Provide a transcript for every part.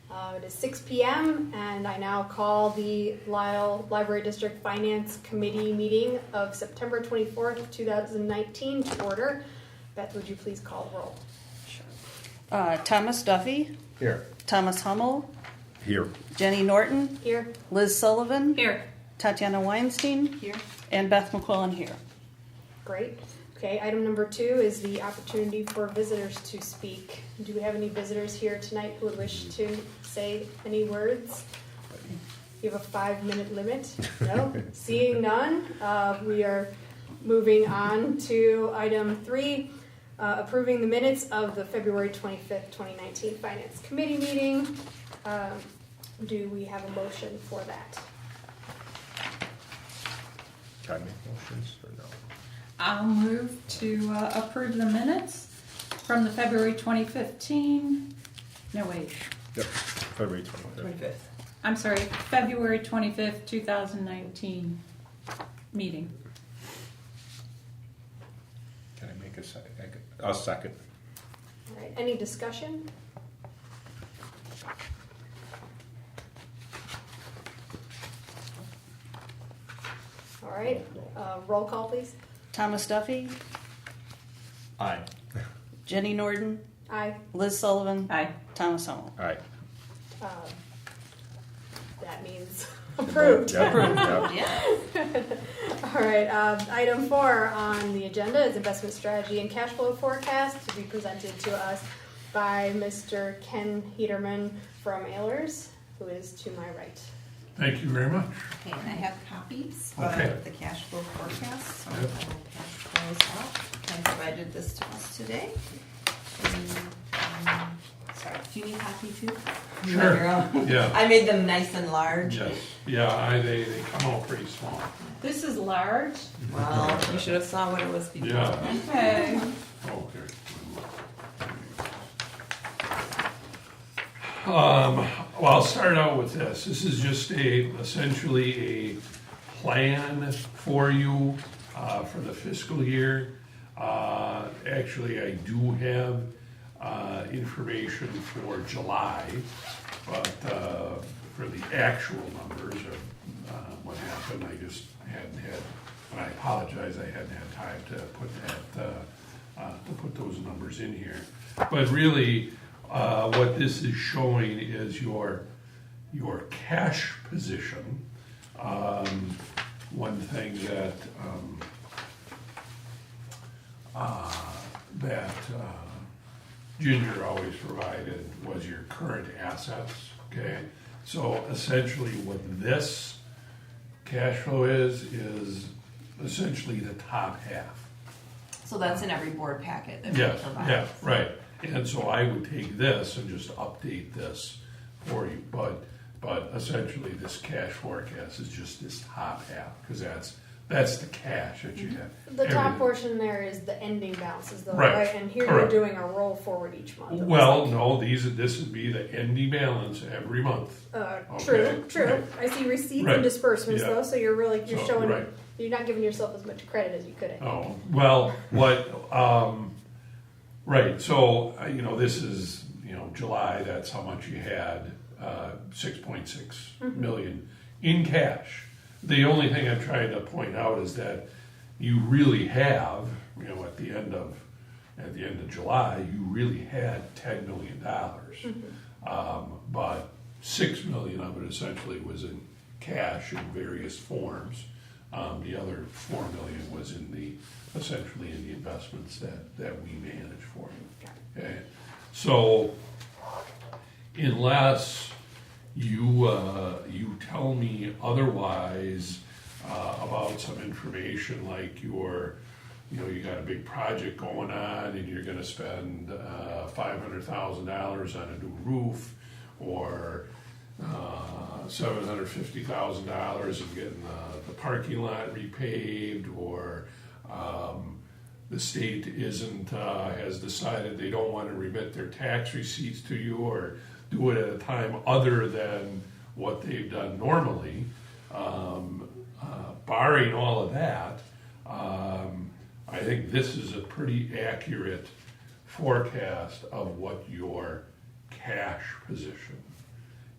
It is 6 p.m. and I now call the Lisle Library District Finance Committee meeting of September 24th, 2019 to order. Beth, would you please call the roll? Sure. Thomas Duffy. Here. Thomas Hummel. Here. Jenny Norton. Here. Liz Sullivan. Here. Tatiana Weinstein. Here. And Beth McClellan here. Great. Okay, item number 2 is the opportunity for visitors to speak. Do we have any visitors here tonight who would wish to say any words? You have a 5-minute limit? No? Seeing none, we are moving on to item 3, approving the minutes of the February 25th, 2019 Finance Committee meeting. Do we have a motion for that? Can I make motions or no? I'll move to approve the minutes from the February 2015. No, wait. Yep. February 25th. 25th. I'm sorry, February 25th, 2019 meeting. Can I make a second? A second. All right, any discussion? All right, roll call, please. Thomas Duffy. Aye. Jenny Norton. Aye. Liz Sullivan. Aye. Thomas Hummel. Aye. That means approved. Yep. Yep. Yeah. All right, item 4 on the agenda is investment strategy and cash flow forecast to be presented to us by Mr. Ken Heederman from Ehlers, who is to my right. Thank you very much. Okay, and I have copies Okay. of the cash flow forecast, so Yep. I will pass those out. Ken provided this to us today. And, sorry, do you need a copy too? You have your own? Yeah. I made them nice and large. Yes. Yeah, they come out pretty small. This is large. Well, you should have saw what it was before. Yeah. Okay. Okay. Well, I'll start out with this. This is just essentially a plan for you for the fiscal year. Actually, I do have information for July, but for the actual numbers of what happened, I just hadn't had, and I apologize, I hadn't had time to put those numbers in here. But really, what this is showing is your cash position. One thing that Ginger always provided was your current assets. Okay, so essentially, what this cash flow is essentially the top half. So that's in every board packet that we Yes, provide. yeah, right. And so I would take this and just update this for you, but essentially this cash forecast is just this top half, because that's the cash that you have. The top Everything. portion there is the ending balances, though, Right. right? And here Correct. we're doing a roll forward each month. It looks Well, like. no, this would be the ending balance every month. True, Okay, right. I see receipts Right. and disbursements, Yeah. though, so you're So, showing, right. you're not giving yourself as much credit as you could have. Oh, well, right, so, this is, July, that's how much you had, 6.6 million in cash. The only thing I'm trying to point out is that you really have, at the end of July, you really had $10 million. But 6 million of it essentially was in cash in various forms. The other 4 million was essentially in the investments that we manage for you. Okay, so unless you tell me otherwise about some information, like you got a big project going on and you're going to spend $500,000 on a new roof, or $750,000 in getting the parking lot repaved, or the state has decided they don't want to remit their tax receipts to you or do it at a time other than what they've done normally. Barring all of that, I think this is a pretty accurate forecast of what your cash position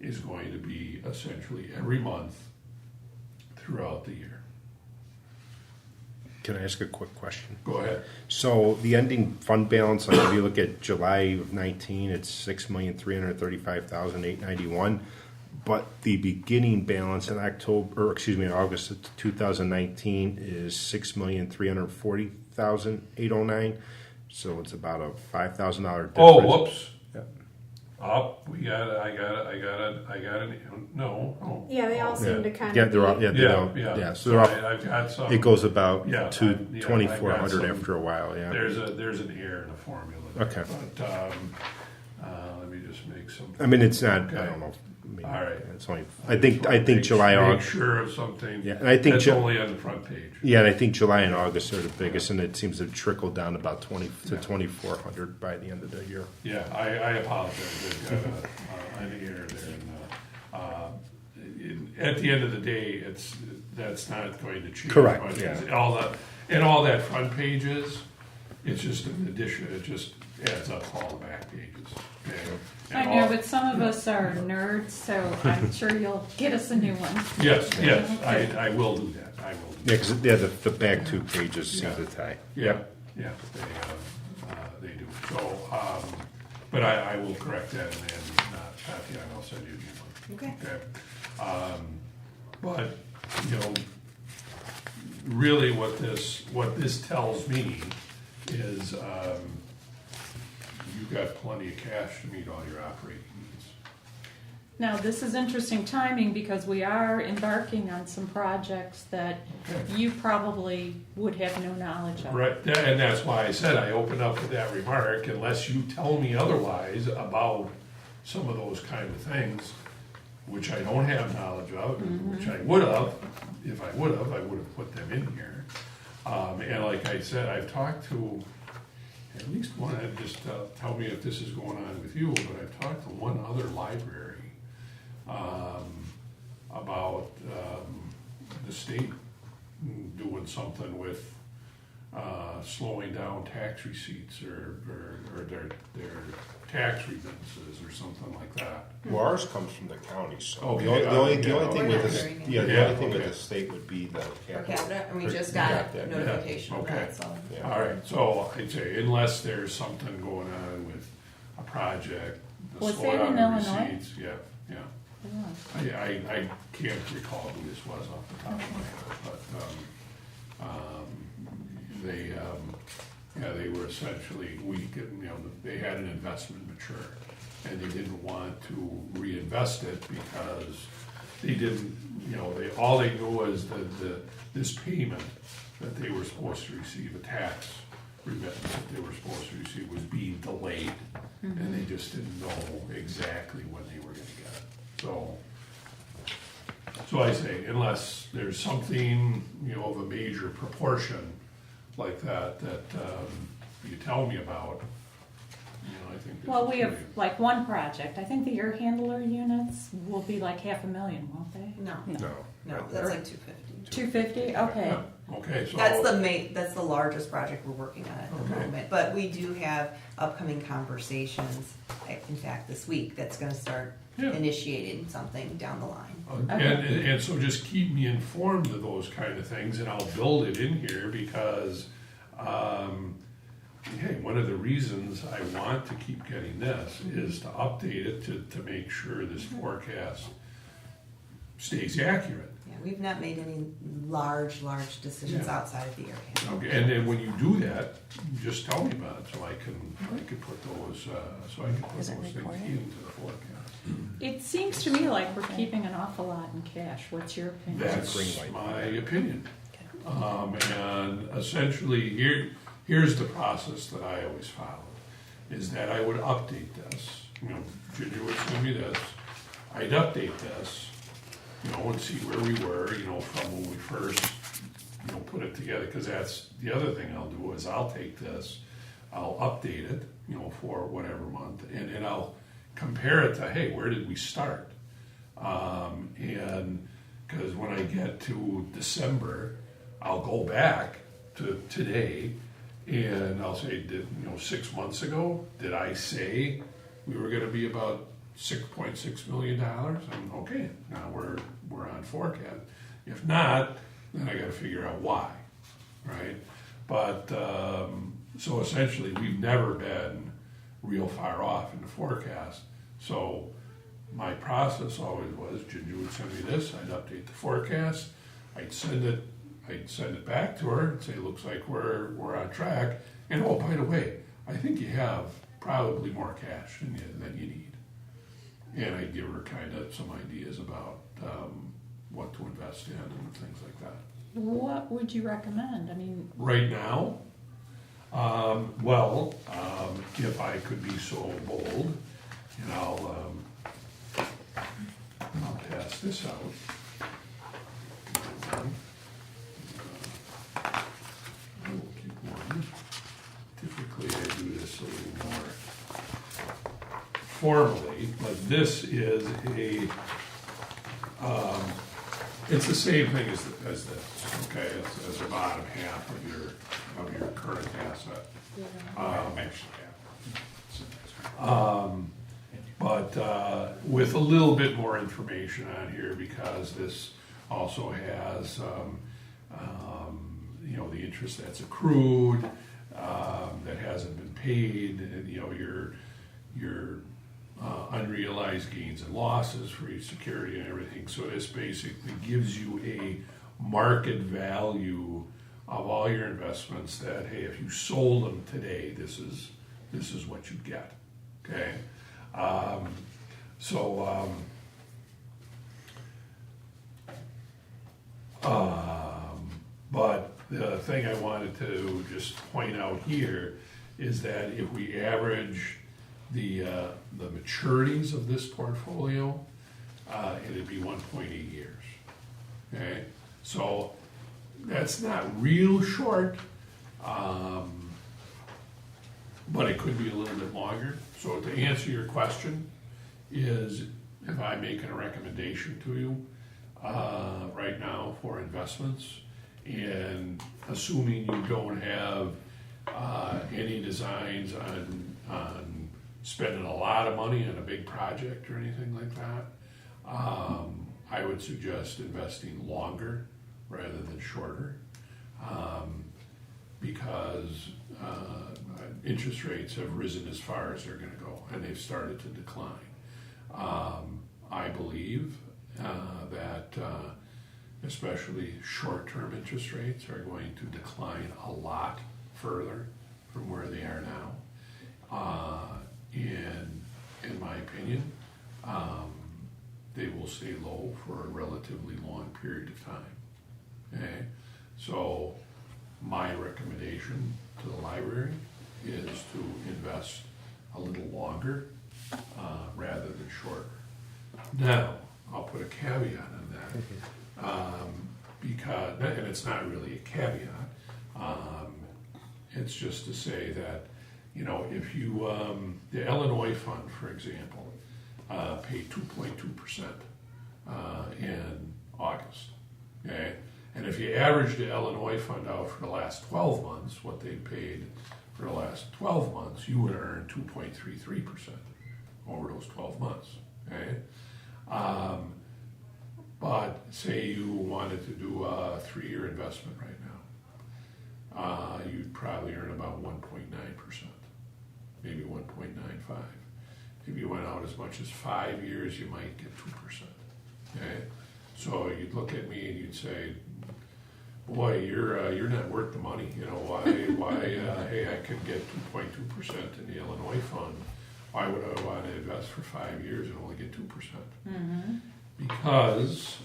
is going to be essentially every month throughout the year. Can I ask a quick question? Go ahead. So the ending fund balance, like if you look at July of 19, it's 6,335,891. But the beginning balance in in August of 2019 is 6,340,809. So it's about a $5,000 difference. Oh, whoops. Yeah. Oh, I got it. No. Yeah, they all seem to kind Yeah, of they're all, be. yeah, they don't, yeah. So they're Sorry, all, I've got some. it goes about Yeah, to I've got 2,400 some- after a while, yeah. There's an error in the formula there. Okay. But, let me just make some. I mean, it's not, I Okay. don't know. I mean, All right. It's only, I think July, Make August. sure of something. Yeah, and I think That's Ju- only on the front page. Yeah, and I think July and August are the biggest, and it seems to trickle down about 20 to Yeah. 2,400 by the end of the year. Yeah, I apologize. I've got an error there. At the end of the day, that's not going to change. Correct, much. yeah. All that front pages, it's just an addition. It just adds up all the back pages. Okay? I And know, all- but some of us are nerds, so I'm sure you'll get us a new one. Yes, I will do that. I will. Do Yeah, because the back two pages seem Yeah. to tie. Yeah, they do. So, but I will correct that, and then Tatiana, I'll send you a new one. Okay. Okay. But, really what this tells me is, you've got plenty of cash to meet all your operating needs. Now, this is interesting timing because we are embarking on some projects that Okay. you probably would have no knowledge of. Right, and that's why I said I open up with that remark, unless you tell me otherwise about some of those kind of things, which I don't have knowledge of, which I would have, if I would have put them in here. And like I said, I've talked to at least one, just tell me if this is going on with you, but I've talked to one other library about the state doing something with slowing down tax receipts or their tax remittances or something like that. Well, ours comes from the county, so Okay, the only thing yeah, with okay. the Yeah, only thing with okay. the state would be the Per capital. capita, and we just Yeah, got that- notification of okay. that, so. Yeah. All right, so I'd say unless there's something going on with a project, the Was that slowdown in of Illinois? receipts, yeah. Yeah. I can't recall who this was off the top of my head, but they were essentially weak, and, they had an investment mature, and they didn't want to reinvest it because they didn't, all they knew was that this payment that they were supposed to receive, a tax remittance that they were supposed to receive, was being delayed, and they just didn't know exactly when they were gonna get it. So I say, unless there's something, of a major proportion like that you tell me about, I think. this Well, is we have pretty- like one project. I think the air handler units will be like $500,000, won't they? No, No. that's like 250. 250? Okay. Yeah, okay, so. That's the largest project we're working on at the Okay. moment, but we do have upcoming conversations, in fact, this week, that's gonna start Yeah. initiating something down the line. And so just keep me informed of those kind of things, and I'll build it in here, because, hey, one of the reasons I want to keep getting this is to update it to make sure this forecast stays accurate. Yeah, we've not made any large decisions Yeah. outside of the air handler. Okay, and then when you do that, just tell me about it, so I can put those, Is it things recorded? into the forecast. It seems to me like we're keeping an awful lot in cash. What's your opinion? That's Green light. my opinion. And essentially, here's the process that I always followed, is that I would update this, Ginger would send me this, I'd update this, and see where we were, from when we first, put it together, because that's the other thing I'll do, is I'll take this, I'll update it, for whatever month, and I'll compare it to, hey, where did we start? And, because when I get to December, I'll go back to today, and I'll say, 6 months ago, did I say we were gonna be about $6.6 million, I'm okay, now we're on forecast. If not, then I gotta figure out why, right? But, so essentially, we've never been real far off in the forecast. So my process always was, Ginger would send me this, I'd update the forecast, I'd send it back to her and say, looks like we're on track. And oh, by the way, I think you have probably more cash than you need. And I'd give her kind of some ideas about what to invest in and things like that. What would you recommend? I mean, Right now, if I could be so bold, and I'll pass this out. I will keep one. Typically, I do this a little more formally, but this is it's the same thing as this, okay? It's as the bottom half of your current asset. But with a little bit more information on here, because this also has, the interest that's accrued, that hasn't been paid, and, your unrealized gains and losses for each security and everything. So this basically gives you a market value of all your investments that, hey, if you sold them today, this is what you get, okay? But the thing I wanted to just point out here is that if we average the maturities of this portfolio, it'd be 1.8 years, okay? So that's not real short, but it could be a little bit longer. So to answer your question is, if I'm making a recommendation to you right now for investments, and assuming you don't have any designs on spending a lot of money on a big project or anything like that, I would suggest investing longer rather than shorter, because interest rates have risen as far as they're going to go, and they've started to decline. I believe that especially short-term interest rates are going to decline a lot further from where they are now. In my opinion, they will stay low for a relatively long period of time. Okay, so my recommendation to the library is to invest a little longer rather than shorter. Now, I'll put a caveat on that, because, and it's not really a caveat, it's just to say that, if you, the Illinois Fund, for example, paid 2.2% in August, okay? And if you average the Illinois Fund out for the last 12 months, what they paid for the last 12 months, you would earn 2.33% over those 12 months, okay? But say you wanted to do a 3-year investment right now, you'd probably earn about 1.9%, maybe 1.95. If you went out as much as 5 years, you might get 2%, okay? So you'd look at me and you'd say, boy, you're not worth the money. Why? Hey, I could get 2.2% in the Illinois Fund. Why would I want to invest for 5 years and only get 2%? Mm-hmm. Because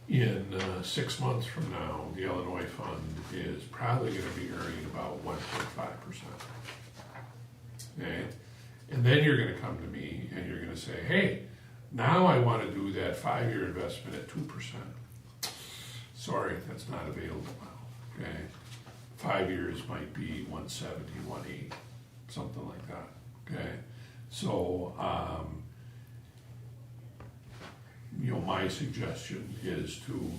in 6 months from now, the Illinois Fund is probably going to be earning about 1.5%. Okay? And then you're going to come to me and you're going to say, hey, now I want to do that 5-year investment at 2%. Sorry, that's not available now, okay? 5 years might be 170, 180, something like that, okay? So, my suggestion is to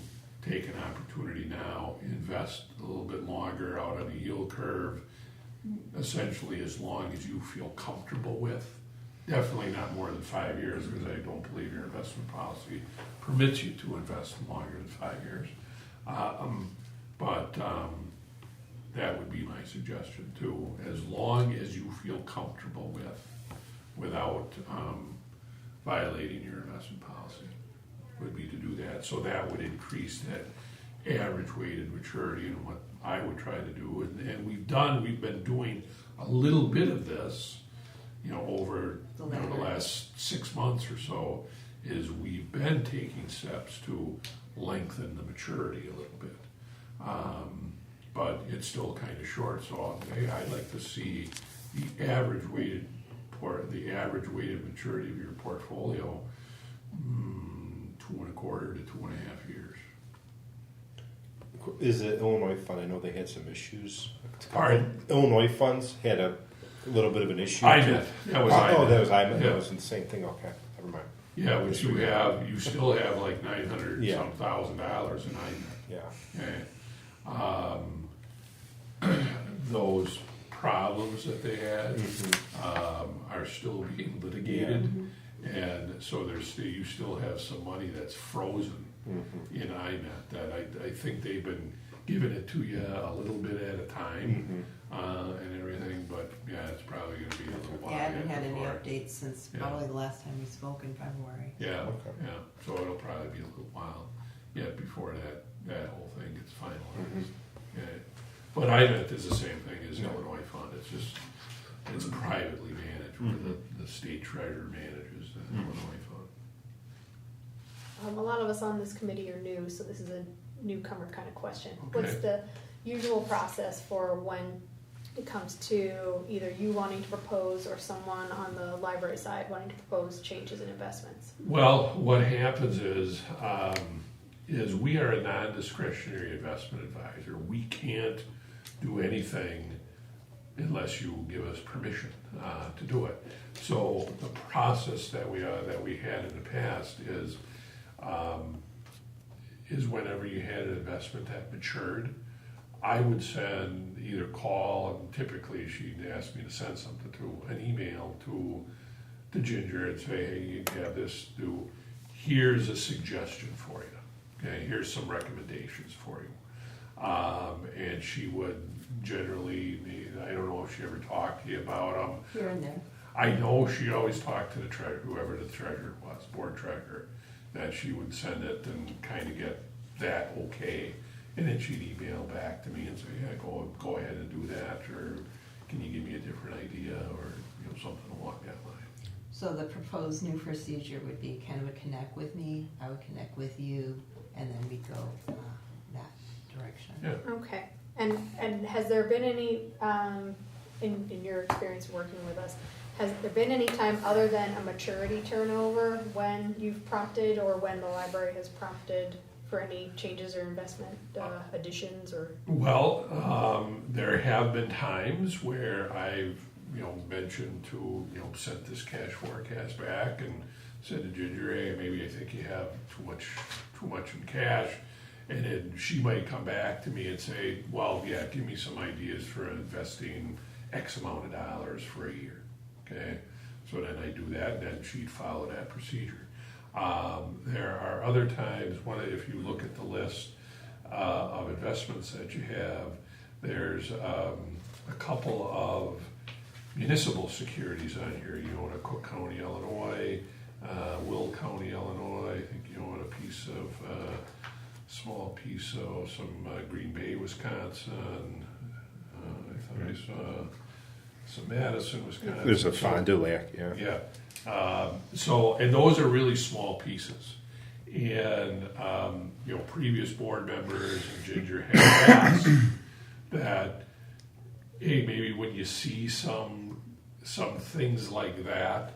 take an opportunity now, invest a little bit longer out on a yield curve, essentially as long as you feel comfortable with definitely not more than 5 years, because I don't believe your investment policy permits you to invest longer than 5 years. But that would be my suggestion too, as long as you feel comfortable without violating your investment policy, would be to do that. So that would increase that average weighted maturity, and what I would try to do. And we've been doing a little bit of this, over the last 6 months or so, is we've been taking steps to lengthen the maturity a little bit. But it's still kind of short, so I'd like to see the average weighted maturity of your portfolio, 2.25 to 2.5 years. Is the Illinois fund? I know they had some issues. Pardon? Illinois funds had a little bit of an issue. IMET. That was IMET. Oh, that was IMET. Yeah. That was the same thing. Okay, never mind. Yeah, which you still have like $900 Yeah. some thousand dollars in IMET. Yeah. Okay. Those problems that they had are still being litigated, and so you still have some money that's frozen in IMET that I think they've been giving it to you a little bit at a time and everything, but yeah, it's probably going to be a little while. Yeah, I haven't had any before. updates since Yeah. probably the last time we spoke in February. Yeah, Okay. yeah. So it'll probably be a little while yet before that whole thing gets finalized. Yeah. But IMET is the same thing as Illinois Fund. It's privately managed, where the state treasurer manages the Illinois Fund. A lot of us on this committee are new, so this is a newcomer kind of question. Okay. What's the usual process for when it comes to either you wanting to propose or someone on the library side wanting to propose changes in investments? Well, what happens is we are a non-discretionary investment advisor. We can't do anything unless you give us permission to do it. So the process that we had in the past is whenever you had an investment that matured, I would either call, and typically she'd ask me to send something an email to Ginger and say, hey, you have this, here's a suggestion for you. Okay, here's some recommendations for you. And she would generally, I don't know if she ever talked to you about them. Here and there. I know she always talked to the treasurer, whoever the treasurer was, board treasurer, that she would send it and kind of get that okay. And then she'd email back to me and say, yeah, go ahead and do that, or can you give me a different idea, or something along that line. So the proposed new procedure would be kind of a connect with me, I would connect with you, and then we'd go that direction. Yeah. Okay. And has there been any, in your experience working with us, has there been any time other than a maturity turnover when you've prompted or when the library has prompted for any changes or investment additions or? Well, there have been times where I've mentioned to sent this cash forecast back and said to Ginger, hey, maybe I think you have too much in cash, and then she might come back to me and say, well, yeah, give me some ideas for investing X amount of dollars for a year. Okay, so then I do that, and then she'd follow that procedure. There are other times if you look at the list of investments that you have, there's a couple of municipal securities on here. You own a Cook County, Illinois, Will County, Illinois. I think you own a small piece of some Green Bay, Wisconsin. I thought I saw some Madison, Wisconsin. There's a Fond du Lac, yeah. Yeah. And those are really small pieces. And, previous board members and Ginger have asked that, hey, maybe when you see some things like that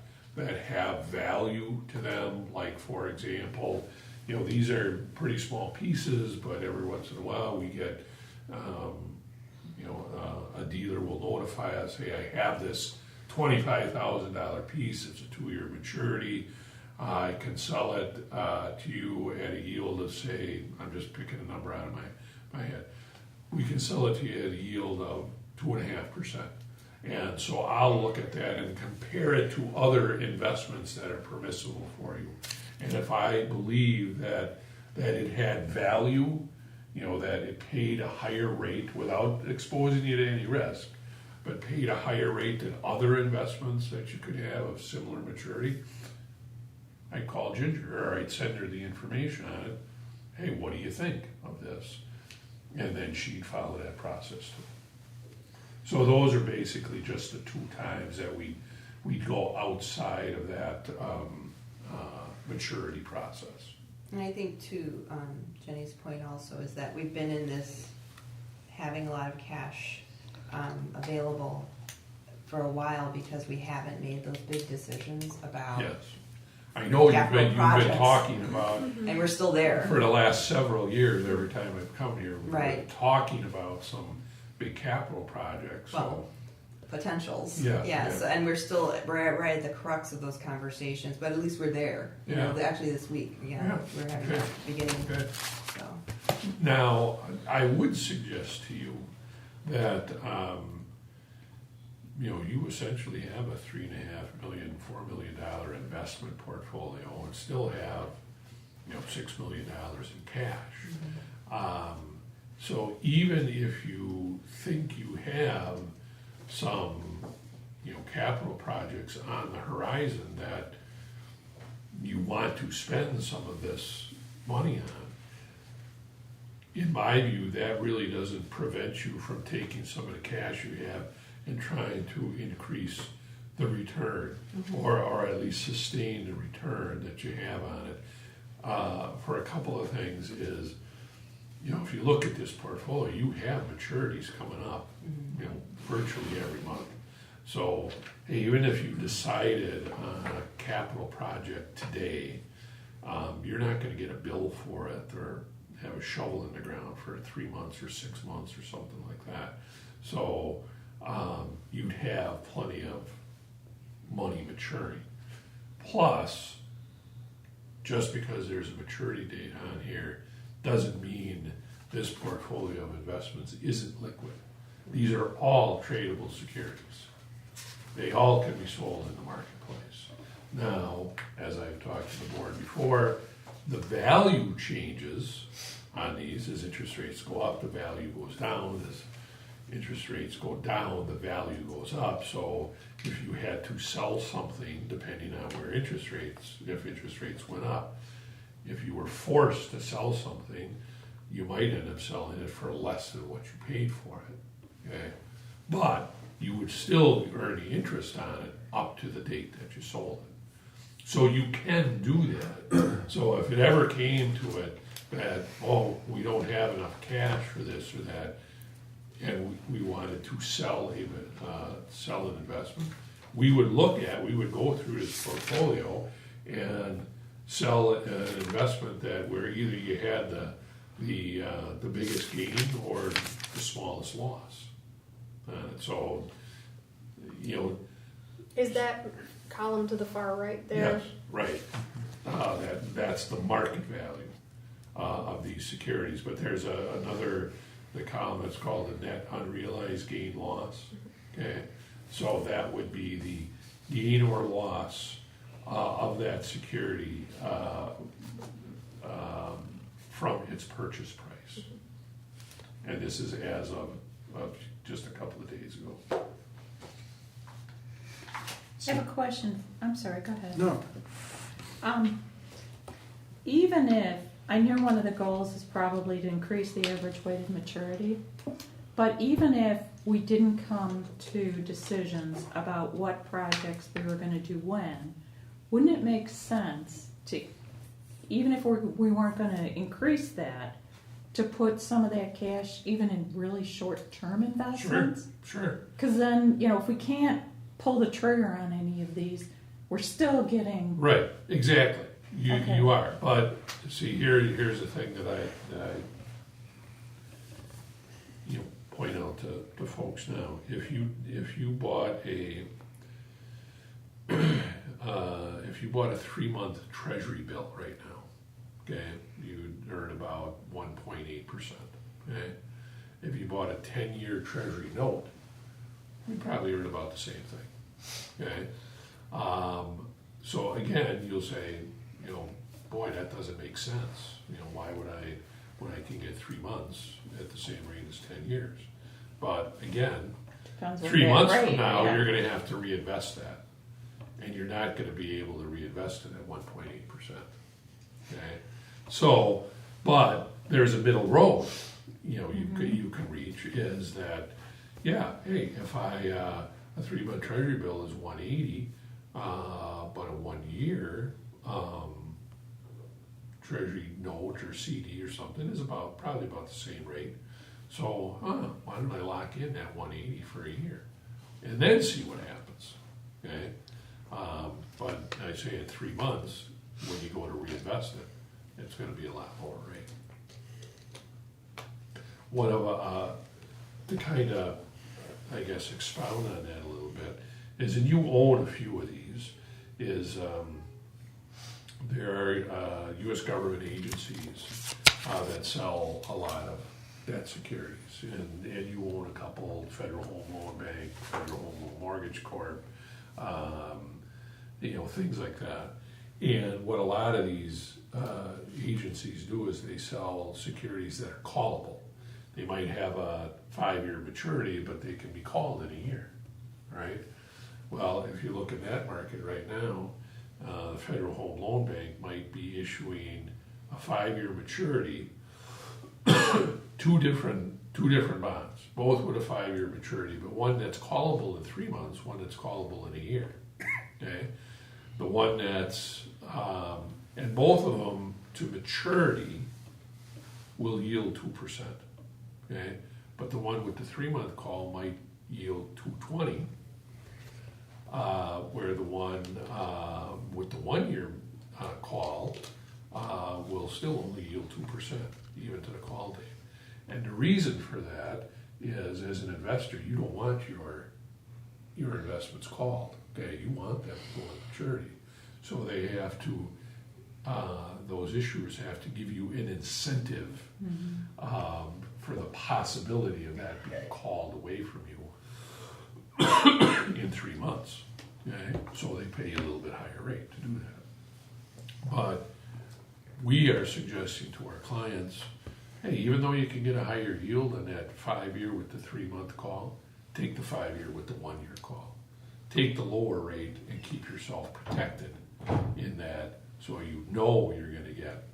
have value to them, like, for example, these are pretty small pieces, but every once in a while we get, a dealer will notify us, hey, I have this $25,000 piece, it's a 2-year maturity, I can sell it to you at a yield of, say, I'm just picking a number out of my head, we can sell it to you at a yield of 2.5%. And so I'll look at that and compare it to other investments that are permissible for you. And if I believe that it had value, you know, that it paid a higher rate without exposing you to any risk, but paid a higher rate than other investments that you could have of similar maturity, I'd call Ginger, or I'd send her the information on it. Hey, what do you think of this? And then she'd follow that process too. So those are basically just the two times that we'd go outside of that maturity process. And I think to Jenny's point also is that we've been in this having a lot of cash available for a while because we haven't made those big decisions about, Yes. I know you've Capital been projects. talking about, and we're still there. for the last several years, every time I've come here, we've been Right. talking about some big capital projects, so. Well, potentials. Yeah, Yes, yeah. and we're right at the crux of those conversations, but at least we're there. You know, Yeah. actually this week, Yeah. we're having Okay. that beginning, Okay. so. Now, I would suggest to you that, you know, you essentially have a $3.5 million, $4 million investment portfolio and still have, you know, $6 million in cash. So even if you think you have some, you know, capital projects on the horizon that you want to spend some of this money on, in my view, that really doesn't prevent you from taking some of the cash you have and trying to increase the return, or at least sustain the return that you have on it. For a couple of things is, you know, if you look at this portfolio, you have maturities coming up, you know, virtually every month. So hey, even if you decided on a capital project today, you're not going to get a bill for it or have a shovel in the ground for 3 months or 6 months or something like that. So you'd have plenty of money maturing. Plus, just because there's a maturity date on here doesn't mean this portfolio of investments isn't liquid. These are all tradable securities. They all can be sold in the marketplace. Now, as I've talked to the board before, the value changes on these. As interest rates go up, the value goes down. As interest rates go down, the value goes up. So if you had to sell something, depending on where interest rates, if interest rates went up, if you were forced to sell something, you might end up selling it for less than what you paid for it. Okay? But you would still earn the interest on it up to the date that you sold it. So you can do that. So if it ever came to it that, oh, we don't have enough cash for this or that, and we wanted to sell an investment, we would go through this portfolio and sell an investment that where either you had the biggest gain or the smallest loss. So, you know. Is that column to the far right there? Yes, right. That's the market value of these securities. But there's the column that's called the net unrealized gain loss. Okay, so that would be the gain or loss of that security from its purchase price. And this is as of just a couple of days ago. I have a question. I'm sorry, go ahead. No. Even if, I know one of the goals is probably to increase the average weighted maturity, but even if we didn't come to decisions about what projects we were going to do when, wouldn't it make sense to, even if we weren't going to increase that, to put some of that cash even in really short-term investments? Sure. Because then, you know, if we can't pull the trigger on any of these, we're still getting. Right, exactly. Okay. You are, but see, here's the thing that I point out to folks now. If you bought a 3-month Treasury bill right now, okay, you'd earn about 1.8%. Okay, if you bought a 10-year Treasury note, we probably earn about the same thing, okay? So again, you'll say, you know, boy, that doesn't make sense. You know, why would I, when I can get 3 months at the same rate as 10 years? But again, Depends what 3 they months rate, from now, yeah. you're gonna have to reinvest that. And you're not gonna be able to reinvest it at 1.8%, okay? So, but there's a middle road, you know, you can reach, is that, yeah, hey, if a 3-month treasury bill is 180, but a 1 year, treasury note or CD or something is probably about the same rate. So, why don't I lock in that 180 for a year and then see what happens, okay? But I say at 3 months, when you go to reinvest it, it's gonna be a lot lower rate. One of, to kind of, I guess, expound on that a little bit, is, and you own a few of these, is there are U.S. government agencies that sell a lot of debt securities, and you own a couple, Federal Home Loan Bank, Federal Home Loan Mortgage Corp, you know, things like that. And what a lot of these agencies do is they sell securities that are callable. They might have a 5-year maturity, but they can be called in a year, right? Well, if you look at that market right now, the Federal Home Loan Bank might be issuing a 5-year maturity, two different bonds, both with a 5-year maturity, but one that's callable in 3 months, one that's callable in a year. Okay, the one that's and both of them to maturity will yield 2%. Okay, but the one with the 3-month call might yield 2.20. Where the one with the 1 year call will still only yield 2%, even to the call date. And the reason for that is, as an investor, you don't want your investments called. Okay, you want them to go to maturity. So they have to, those issuers have to give you an incentive for the possibility of that being called away from you in 3 months. Okay, so they pay you a little bit higher rate to do that. But we are suggesting to our clients, hey, even though you can get a higher yield on that 5-year with the 3-month call, take the 5-year with the 1-year call. Take the lower rate and keep yourself protected in that, so you know you're going to get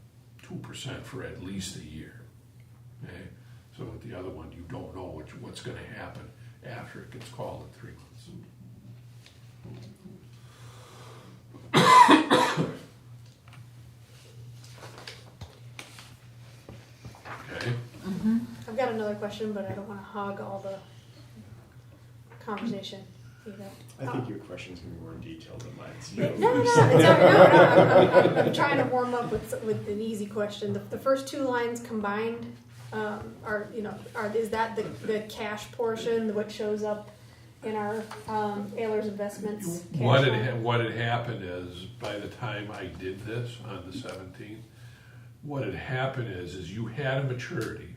2% for at least a year. Okay, so with the other one, you don't know what's going to happen after it gets called in 3 months. Okay. I've got another question, but I don't want to hog all the conversation. I think your question's gonna be more detailed than mine. So No, it's all right. I'm trying to warm up with an easy question. The first 2 lines combined is that the cash portion, what shows up in our Ayler's investments? What had happened is, by the time I did this on the 17th, what had happened is you had a maturity.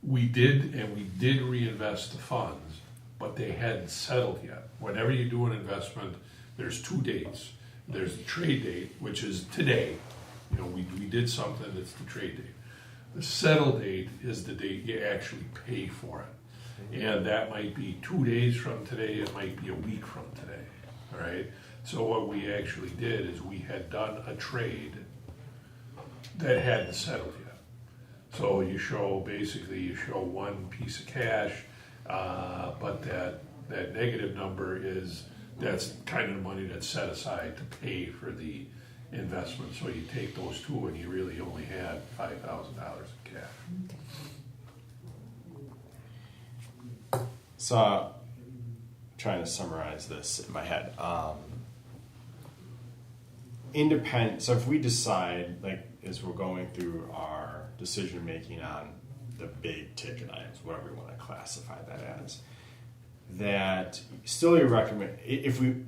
We did reinvest the funds, but they hadn't settled yet. Whenever you do an investment, there's 2 dates. There's the trade date, which is today. You know, we did something, it's the trade date. The settle date is the date you actually pay for it. And that might be 2 days from today, it might be a week from today, all right? So what we actually did is we had done a trade that hadn't settled yet. So you show one piece of cash, but that negative number that's kind of the money that's set aside to pay for the investment. So you take those 2 and you really only had $5,000 in cash. So, trying to summarize this in my head. Independent. So if we decide, like, as we're going through our decision making on the big ticket items, whatever we want to classify that as, that still you recommend, if we,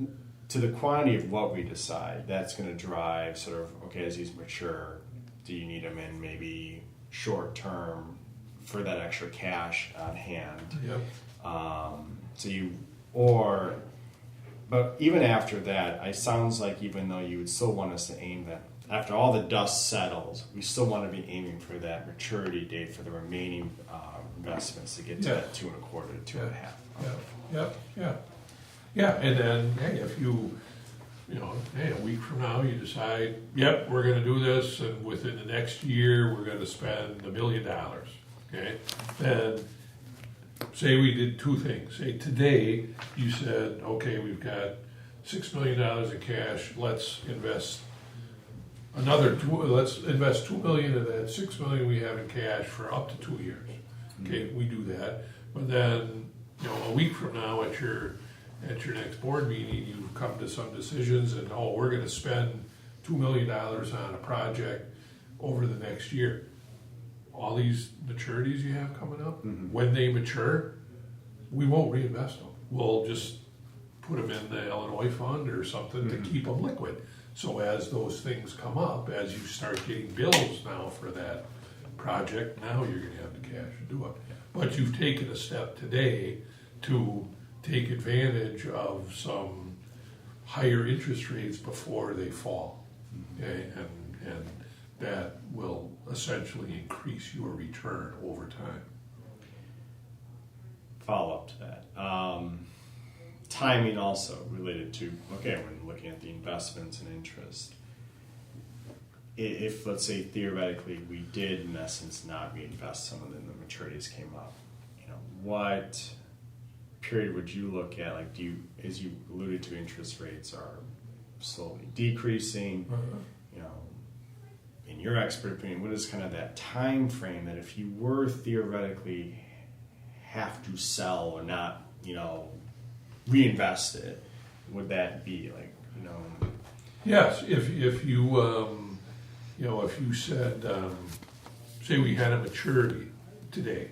to the quantity of what we decide, that's going to drive sort of, okay, as these mature, do you need them in maybe short term for that extra cash on hand. Yep. But even after that, it sounds like even though you would still want us to aim that, after all the dust settles, we still want to be aiming for that maturity date for the remaining investments to get to Yeah. that 2.25 to 2.5. Yeah, and then, hey, if you know, hey, a week from now, you decide, yep, we're gonna do this, and within the next year, we're gonna spend $1 million, okay? Then, say we did two things. Say today, you said, okay, we've got $6 million in cash, let's invest $2 million of that $6 million we have in cash for up to 2 years. Okay, we do that, but then, you know, a week from now at your next board meeting, you come to some decisions and, we're gonna spend $2 million on a project over the next year. All these maturities you have coming up, when they mature, we won't reinvest them. We'll just put them in the Illinois fund or something to keep them liquid. So as those things come up, as you start getting bills now for that project, now you're gonna have the cash to do it. But you've taken a step today to take advantage of some higher interest rates before they fall. Okay, and that will essentially increase your return over time. Follow up to that. Timing also related to, okay, when looking at the investments and interest, if let's say theoretically we did in essence not reinvest some of them, the maturities came up, you know, what period would you look at? Like, do you, as you alluded to, interest rates are slowly decreasing, you know, in your expert opinion, what is kind of that time frame that if you were theoretically have to sell or not, you know, reinvest it, would that be like, you know? Yes, if you, you know, if you said, say we had a maturity today,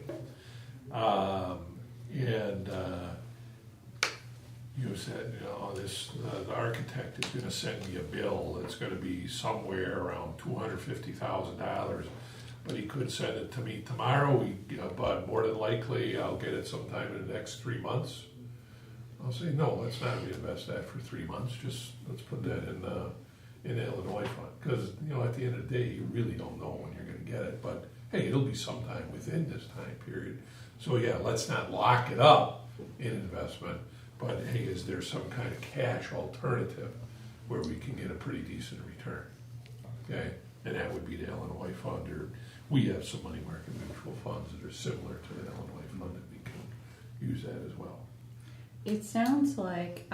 and you said, you know, the architect is gonna send me a bill that's gonna be somewhere around $250,000, but he could send it to me tomorrow, but more than likely I'll get it sometime in the next 3 months. I'll say, no, let's not reinvest that for 3 months, just let's put that in the Illinois fund, because, you know, at the end of the day, you really don't know when you're gonna get it, but hey, it'll be sometime within this time period. So yeah, let's not lock it up in investment, but hey, is there some kind of cash alternative where we can get a pretty decent return? Okay, and that would be the Illinois fund, or we have some money market mutual funds that are similar to the Illinois fund that we can use that as well. It sounds like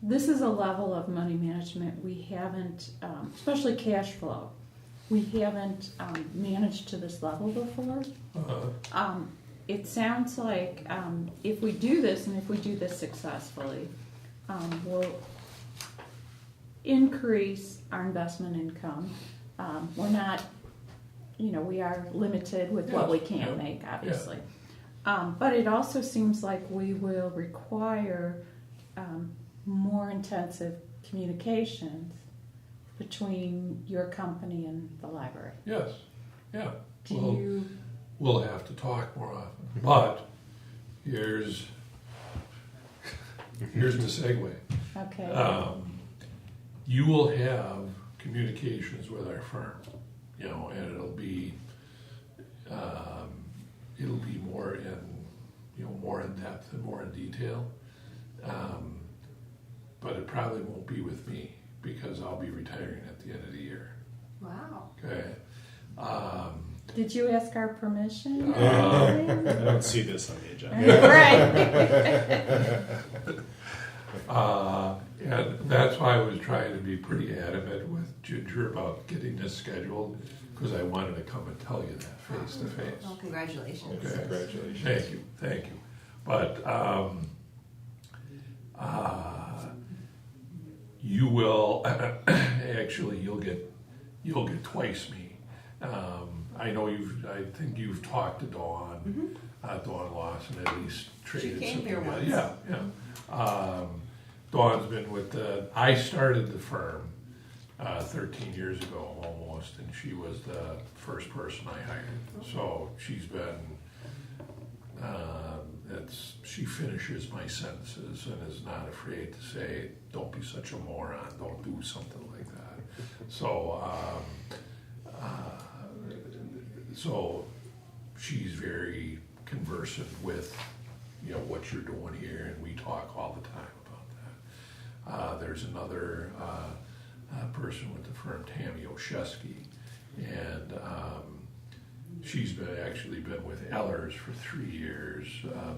this is a level of money management we haven't, especially cash flow, we haven't managed to this level before. It sounds like if we do this, and if we do this successfully, we'll increase our investment income. We're not, you know, we are limited with what we can make, obviously. But it also seems like we will require more intensive communications between your company and the library. Yes, yeah. Do We'll have to talk more often, but here's the segue. Okay. You will have communications with our firm, you know, and it'll be more in, you know, more in depth and more in detail. But it probably won't be with me because I'll be retiring at the end of the year. Wow. Okay. Did you ask our permission? I don't see this on the agenda. Right. And that's why I was trying to be pretty adamant with Ginger about getting this scheduled, because I wanted to come and tell you that face to face. Well, congratulations. Okay. Congratulations. Thank you. But you will actually you'll get twice me. I know I think you've talked to Dawn, Dawn Lawson, at least traded. She came here something. once. Yeah. Dawn's been with I started the firm 13 years ago almost, and she was the first person I hired. So she's been, she finishes my sentences and is not afraid to say, don't be such a moron, don't do something like that. So she's very conversant with, what you're doing here, and we talk all the time about that. There's another person with the firm, Tammy Oshesky, and she's actually been with Ellers for 3 years,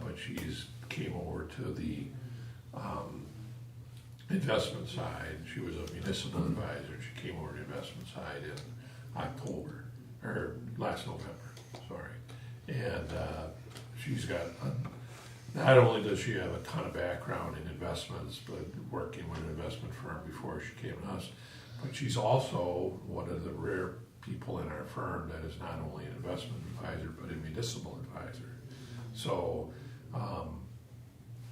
but she's came over to the investment side. She was a municipal advisor. She came over to the investment side in October, or last November, sorry. And she's got, not only does she have a ton of background in investments, but working with an investment firm before she came to us, but she's also one of the rare people in our firm that is not only an investment advisor, but a municipal advisor. So,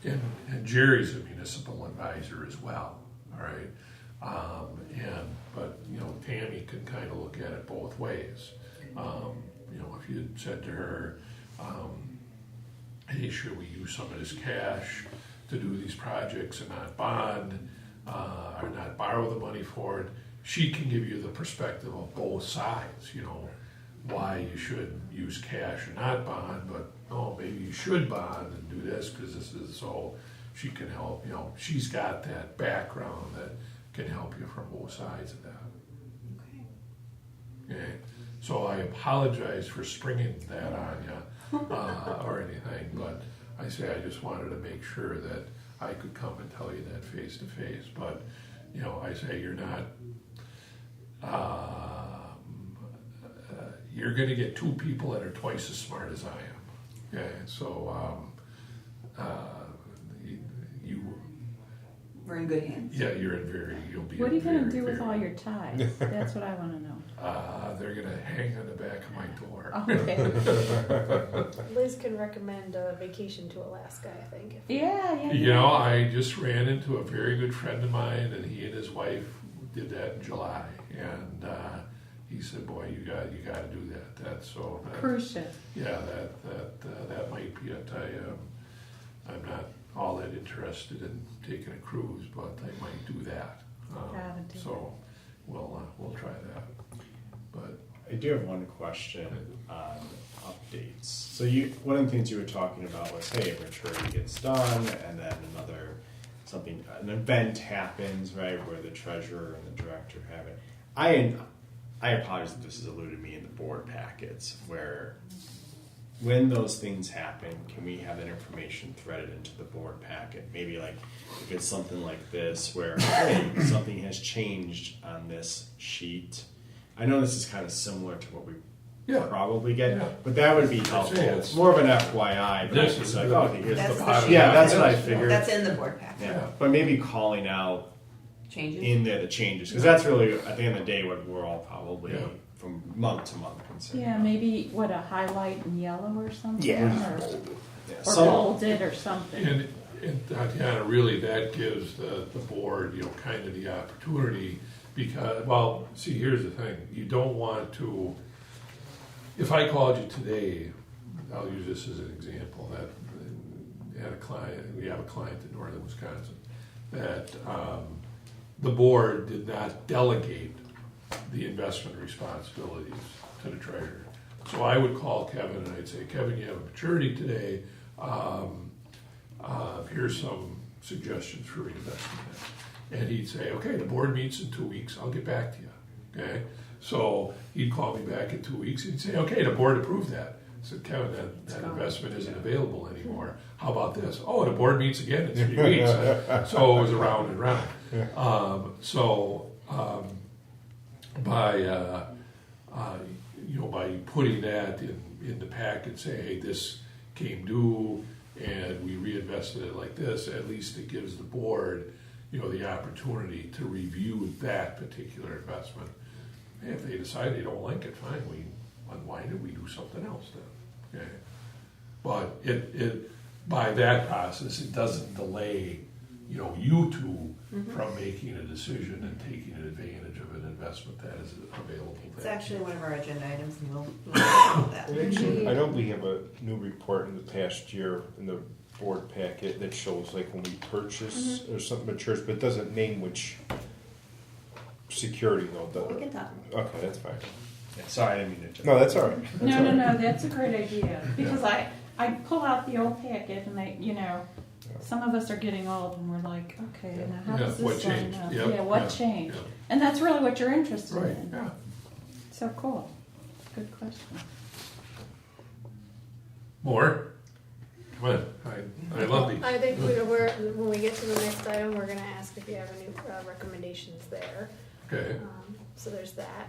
and Jerry's a municipal advisor as well, all right? But Tammy can kind of look at it both ways. If you said to her, hey, should we use some of this cash to do these projects and not bond, or not borrow the money for it, she can give you the perspective of both sides, why you should use cash or not bond, but maybe you should bond and do this because this is, so she can help, she's got that background that can help you from both sides of that. Okay. So I apologize for springing that on you or anything, but I just wanted to make sure that I could come and tell you that face to face. But I say you're not. You're going to get two people that are twice as smart as I am. Okay, so We're in good hands. Yeah, you'll be. What are you going to do with very- all your ties? That's what I want to know. They're going to hang on the back of my door. Okay. Liz can recommend a vacation to Alaska, I think. Yeah. I just ran into a very good friend of mine, and he and his wife did that in July, and he said, "Boy, you got to do that." Cruise ship. Yeah, that might be it. I'm not all that interested in taking a cruise, but I might do that. Gotta do So we'll try that. But I do have one question on updates. So one of the things you were talking about was, hey, maturity gets done, and then an event happens, right, where the treasurer and the director have it. I apologize if this has eluded me in the board packets, where when those things happen, can we have that information threaded into the board packet? Maybe like if it's something like this, where hey, something has changed on this sheet. I know this is kind of similar to what we probably get, but that would be helpful. It's more of an FYI. But This it's is like, the- okay, here's That's the the sheet. yeah, that's what I figured. That's in the board packet. Yeah, but maybe calling out Changes? in there the changes, because that's really at the end of the day what we're all probably Yeah. from month to month concerned. Yeah, maybe a highlight in yellow or something. Yeah. Or bolded or something. And Tatiana, really, that gives the board, kind of the opportunity, because, well, see, here's the thing, you don't want to, if I called you today, I'll use this as an example, that we have a client in northern Wisconsin, that the board did not delegate the investment responsibilities to the treasurer. So I would call Kevin and I'd say, Kevin, you have a maturity today. Here's some suggestions for reinvestment. And he'd say, okay, the board meets in 2 weeks. I'll get back to you. Okay. So he'd call me back in 2 weeks and he'd say, okay, the board approved that. I said, Kevin, that investment isn't available anymore. How about this? Oh, the board meets again in 3 weeks. So it was around and round. By putting that in the packet, say, hey, this came due and we reinvested it like this, at least it gives the board, the opportunity to review that particular investment. And if they decide they don't like it, fine, we unwind it, we do something else then. Okay. But it by that process, it doesn't delay, you two from making a decision and taking advantage of an investment that is available. It's there. actually one of our agenda items, and we'll talk about that. And actually, I know we have a new report in the past year in the board packet that shows like when we purchase or something matures, but it doesn't name which security though. We can talk. Okay, that's fine. Yeah, sorry, I didn't mean to. No, that's all right. That's No, all no, right. no, that's a great idea, because I pull out the old packet and they, some of us are getting old and we're like, okay, now how Yeah, does what this line changed? up? Yep, Yeah, what yeah, changed? yeah. And that's really what you're interested Right, in. yeah. So cool. Good question. More? Come on, I love these. I think when we get to the next item, we're gonna ask if you have any recommendations there. Okay, So there's that.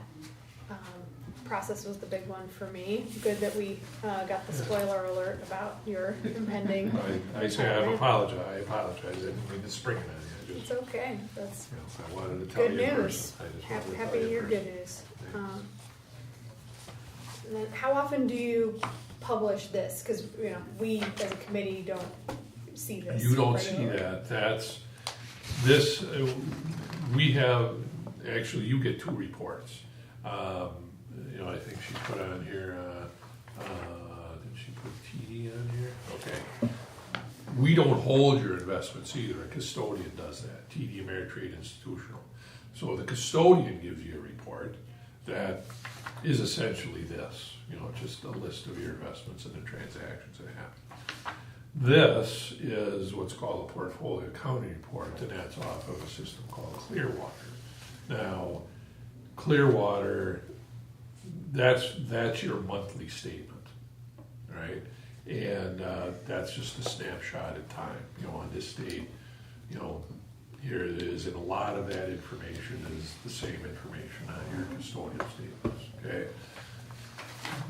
Process was the big one for me. Good that we got the spoiler alert about your impending. I say I apologize, I didn't mean to spring it on you, I It's just, okay, that's I wanted to tell good you in news. person. I just wanted to Happy tell to you hear in good person. news. Thanks. And then how often do you publish this? Because, we as a committee don't see this. You don't see regularly. that, this, we have, actually, you get two reports. I think she put on here, did she put TD on here? Okay. We don't hold your investments either, a custodian does that, TD Ameritrade Institutional. So the custodian gives you a report that is essentially this, just a list of your investments and the transactions that happen. This is what's called a portfolio accounting report, and that's off of a system called Clearwater. Now, Clearwater, that's your monthly statement, right? And that's just a snapshot in time. On this date, here it is, and a lot of that information is the same information on your custodial statements, okay?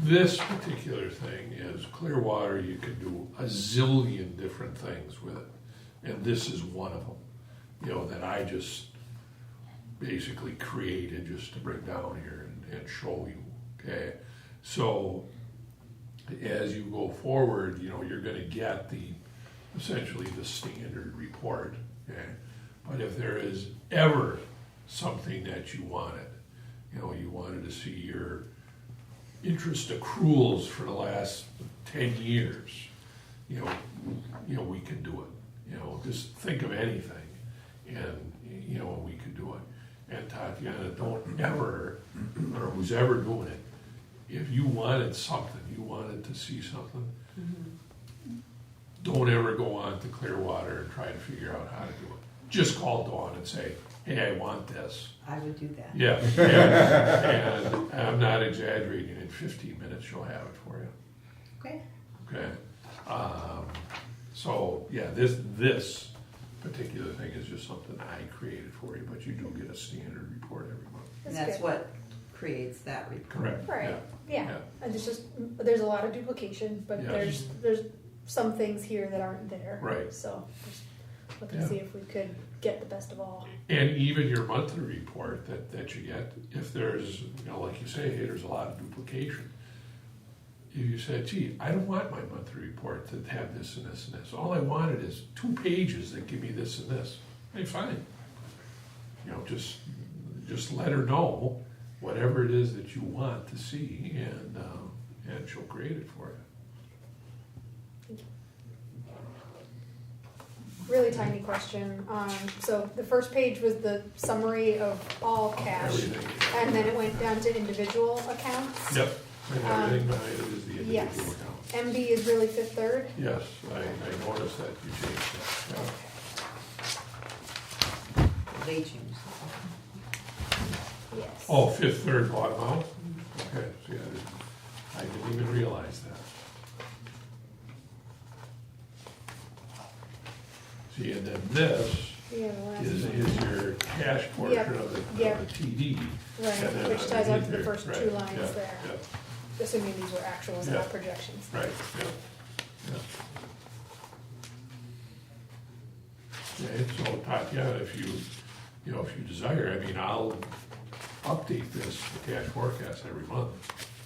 This particular thing is Clearwater, you can do a zillion different things with it. And this is one of them, that I just basically created just to bring down here and show you, okay? So as you go forward, you're gonna get essentially the standard report, okay? But if there is ever something that you wanted, you wanted to see your interest accruals for the last 10 years, we can do it. Just think of anything and, we can do it. And Tatiana, don't ever, or who's ever doing it, if you wanted something, you wanted to see something, don't ever go on to Clearwater and try to figure out how to do it. Just call Dawn and say, hey, I want this. I would do that. Yeah, and I'm not exaggerating, in 15 minutes she'll have it for you, Okay. okay? So, yeah, this particular thing is just something I created for you, but you do get a standard report every month. And That's that's good. what creates that report. Correct, Right, yeah. yeah. And there's a lot of duplication, but Yes. there's some things here that aren't there. Right. So just looking Yeah. to see if we could get the best of all. And even your monthly report that you get, if there's, like you say, hey, there's a lot of duplication. If you said, gee, I don't want my monthly report to have this and this and this. All I wanted is 2 pages that give me this and this. Hey, fine. Just let her know whatever it is that you want to see, and she'll create it for you. Really tiny question. So the first page was the summary of all cash, Everything. and then it went down to individual accounts. Yep, and everything behind it is the individual Yes. account. MB is really Fifth Third. Yes, I noticed that you changed that. Yeah. They changed Yes. Oh, Fifth Third bottom out? Okay, see, I didn't even realize that. See, and then this Yeah, the last is one. your cash portion Yep, of the yep. TD. Right, and then which ties up to the underneath first here, two right, lines yeah, there. yeah, Assuming these were actuals, Yeah. not projections. Right, yeah, yeah. Okay, so Tatiana, if you desire, I'll update this, the cash forecast every month,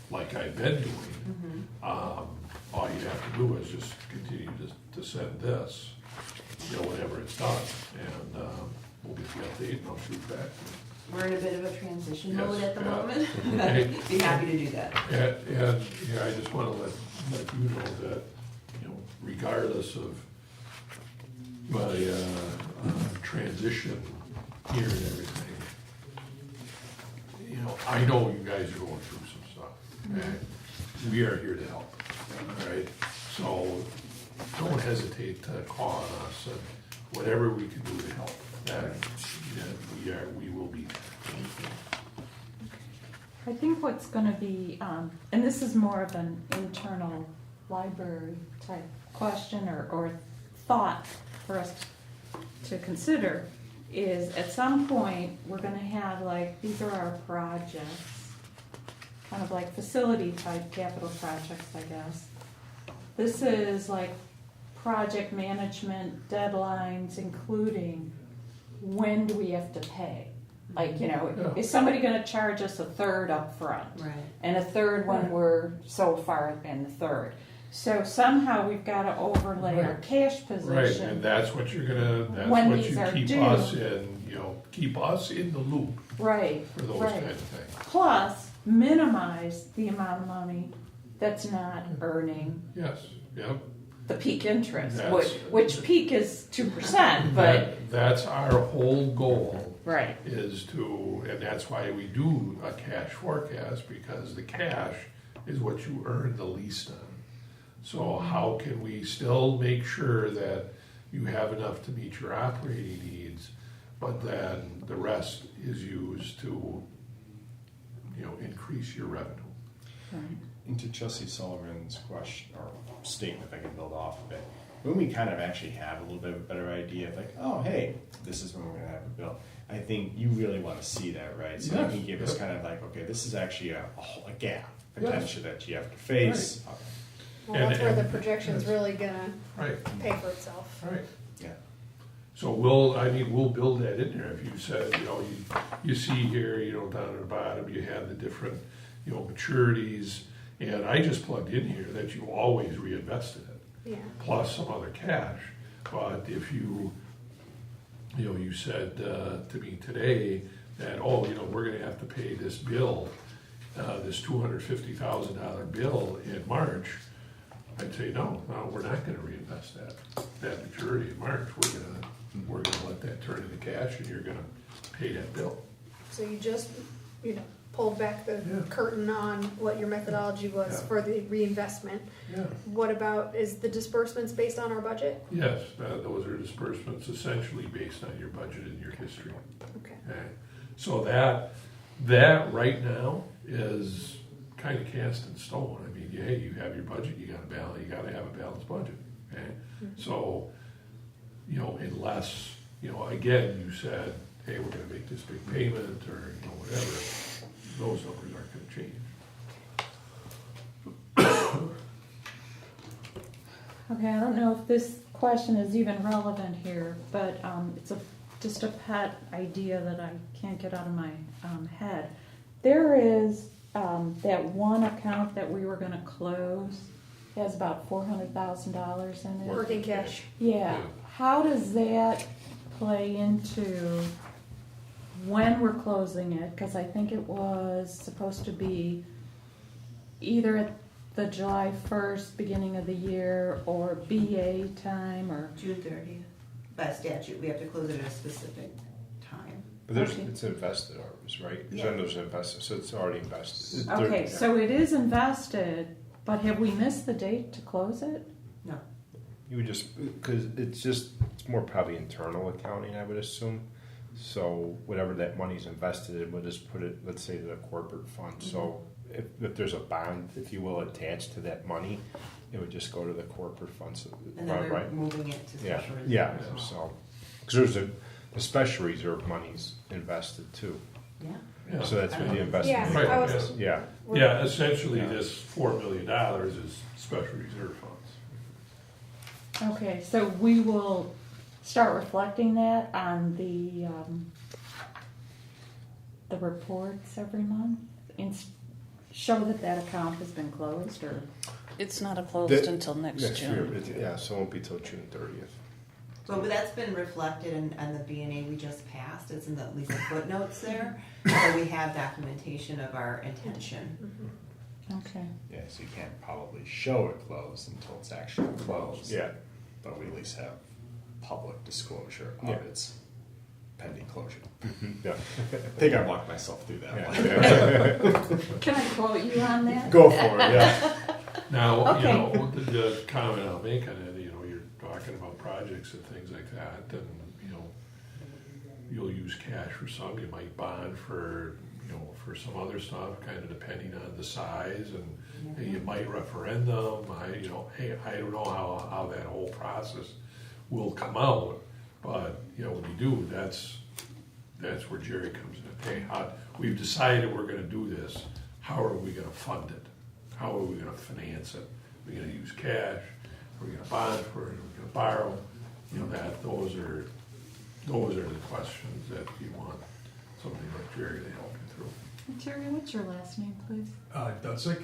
like I've been doing. All you have to do is just continue to send this, whenever it's done, we'll get the update and I'll shoot back. We're in a bit of a transition Yes, mode at the yeah. moment. Okay. Be happy to do that. And yeah, I just wanna let you know that, regardless of my, transition here and everything, I know you guys are going through some stuff, okay? We are here to help, all right? So don't hesitate to call on us and whatever we can do to help, that we will be there. I think what's gonna be, and this is more of an internal library type question or thought for us to consider, is at some point, we're gonna have like, these are our projects, kind of like facility type capital projects, I guess. This is like project management deadlines, including when do we have to pay? Like, is somebody gonna charge us a third up front? Right. And a third when we're so far in the third? So somehow we've gotta overlay our Right. cash Right, and position. that's what you're gonna, that's When what these you are keep due. us in, keep us in the loop Right, for those right. kind of things. Plus, minimize the amount of money that's not earning Yes, yep. the peak interest, That's- which peak is 2%, but, That's our whole goal, right, is to, and that's why we do a cash forecast, because the cash is what you earn the least on. So how can we still make sure that you have enough to meet your operating needs, but then the rest is used to, increase your revenue? right. Into Chelsea Sullivan's question or statement, if I can build off of it, when we kind of actually have a little bit of a better idea of like, oh, hey, this is when we're going to have a bill, I think you really want to see that, right? So Yes. you can give us Yep. kind of like, okay, this is actually a gap Yes. potentially that you have to face. Well, that's where the And- projection's really gonna Right, pay for itself. right. Yeah. So we'll build that in there. If you said, you see here, down at the bottom, you have the different, maturities. And I just plugged in here that you always reinvested it, Yeah. plus some other cash. But if you said to me today that, we're gonna have to pay this bill, this $250,000 bill in March, I'd say, no, we're not gonna reinvest that maturity in March. We're gonna let that turn into cash and you're gonna pay that bill. So you just, pulled back the Yeah. curtain on what your methodology was Yeah. for the reinvestment. Yeah. What about, is the disbursements based on our budget? Yes, those are disbursements essentially based on your budget and your history. Okay. Okay, so that right now is kind of cast in stone. I mean, hey, you have your budget, you gotta have a balanced budget, okay? So, unless, again, you said, hey, we're gonna make this big payment, or, whatever, those numbers aren't gonna change. Okay, I don't know if this question is even relevant here, but it's just a pet idea that I can't get out of my head. There is that one account that we were going to close, has about $400,000 in it. Working cash. Yeah. Yeah. How does that play into when we're closing it? Because I think it was supposed to be either at the July 1st, beginning of the year, or BA time, or, June 30th. By statute, we have to close it at a specific time. But Okay. it's invested already, right? Yeah. Then there's invested, so it's already invested. okay, so it is invested, but have we missed the date to close it? No. You would just, because it's more probably internal accounting, I would assume. So whatever that money's invested in, we'll just put it, let's say, to the corporate fund. So if there's a bond, if you will, attached to that money, it would just go to the corporate fund, so, And then we're right? moving it to Yeah, special reserve. yeah, as well. so, because the special reserve money's invested too. Yeah. Yeah. So that's where the investment. Yeah, Right, I was, Yeah, Yeah, essentially, Yeah. this $4 million is special reserve funds. Okay, so we will start reflecting that on the reports every month? And show that account has been closed, or? It's not closed That- until next next year, June. yeah, so it won't be till June 30th. But that's been reflected in the B&A we just passed, it's in the legal footnotes there, so we have documentation of our intention. Okay. Yeah, so you can't probably show it closed until it's actually closed. Yeah. But we at least have public disclosure of Yeah. its pending closure. Yeah. I think I walked myself through that one. Yeah. Can I quote you on that? Go for it, yeah. Now, Okay. the comment I'll make on it, you're talking about projects and things like that, and, you'll use cash for some, you might bond for, for some other stuff, kind of depending on the size, and you might referendum, I don't know how that whole process will come out, but, when you do, that's where Jerry comes in. Hey, we've decided we're gonna do this, how are we gonna fund it? How are we gonna finance it? Are we gonna use cash? Are we gonna bond for it? Are we gonna borrow? Those are the questions that you want somebody like Jerry to help you through. Terry, what's your last name, please? Dudzik,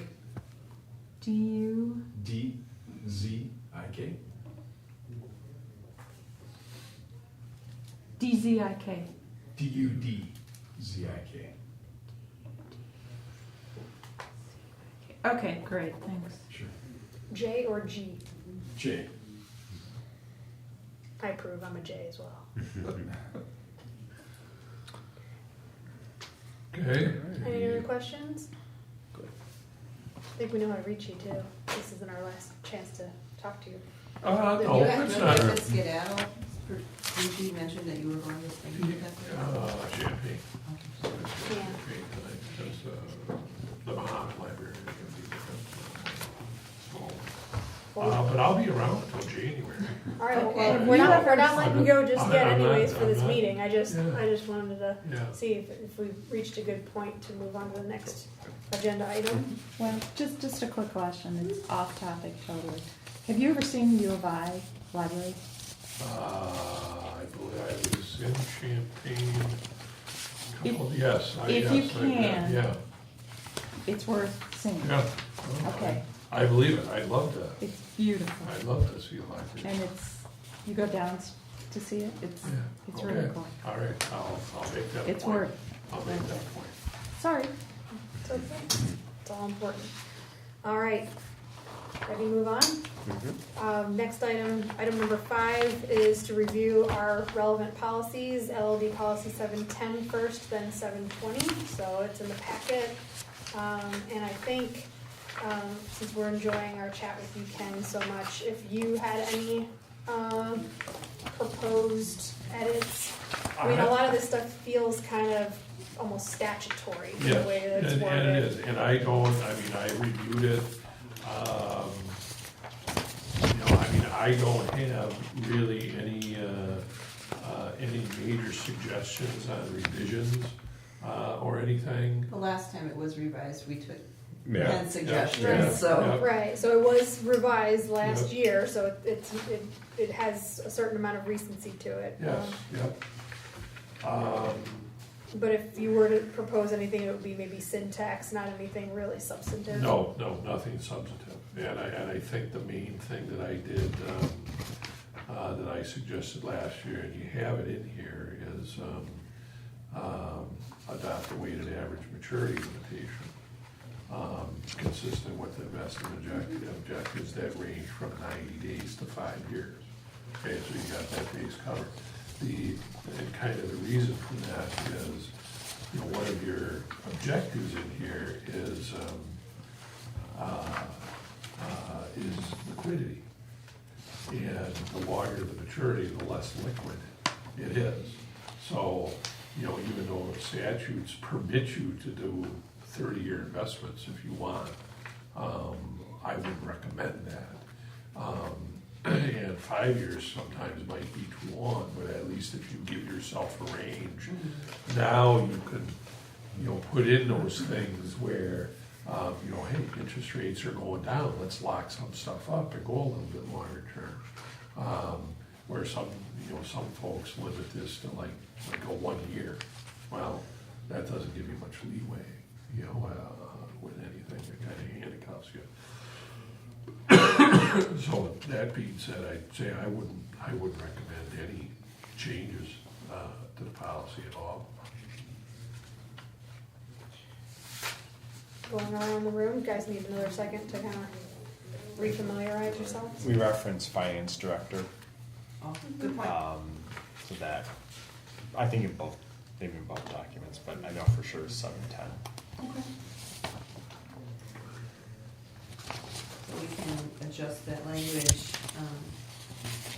D-U... D-Z-I-K. D-Z-I-K. D-U-D-Z-I-K. Okay, great, thanks. Sure. J or G? J. I approve, I'm a J as well. Okay? Any other questions? I think we know how to reach you too. This isn't our last chance to talk to you. No, You it's had not. a skedaddle, you mentioned that you were going to speak. Champagne. Yeah. Champagne tonight, because the Muhammad Library is gonna be different. But I'll be around until January. All right, Okay. well, we're not letting you go just yet I'm not- anyways for this I'm not- meeting. I just Yeah. wanted to Yeah. see if we reached a good point to move on to the next agenda item. Well, just a quick question, it's off topic totally. Have you ever seen the U of I library? I believe I was in Champagne. If- Yes. if you yes, can. Yeah, It's worth seeing. yeah. Okay. I believe it. I'd love to. It's beautiful. I'd love to see a library. And you go down to see it, it's Yeah, really okay. cool. All right, I'll make that point. It's worth. I'll make that point. Sorry. It's okay. It's all important. All right. Ready to move on? Next item number 5 is to review our relevant policies, LLD policy 710 first, then 720. So it's in the packet. And I think, since we're enjoying our chat with you, Ken, so much, if you had any proposed edits. I mean, a lot of this stuff feels kind of almost statutory in the Yes, way that it's and worded. it is, and I reviewed it, I don't have really any major suggestions on revisions, or anything. The last time it was revised, we took Yeah. 10 suggestions, Yeah. so. Right, so it was revised last Yep. year, so it has a certain amount of recency to it. Yes, yep. But if you were to propose anything, it would be maybe syntax, not anything really substantive. No, nothing substantive. And I think the main thing that I did, that I suggested last year, and you have it in here, is adopt a weighted average maturity limitation, consistent with the investment objectives that range from 90 days to 5 years. Okay, so you got that base covered. And kind of the reason for that is, one of your objectives in here is liquidity. And the longer the maturity, the less liquid it is. So, even though statutes permit you to do 30-year investments if you want, I wouldn't recommend that. And 5 years sometimes might be too long, but at least if you give yourself a range, now you can, put in those things where, hey, interest rates are going down, let's lock some stuff up and go a little bit longer term. Where some folks limit this to like a 1 year. Well, that doesn't give you much leeway, with anything that kind of handcuffs you. So that being said, I'd say I wouldn't I wouldn't recommend any changes to the policy at all. Going around the room, you guys need another second to kind of refamiliarize yourselves? We reference finance director, Oh, good point. so that, I think in both, maybe in both documents, but I know for sure 710. Okay. So we can adjust that language,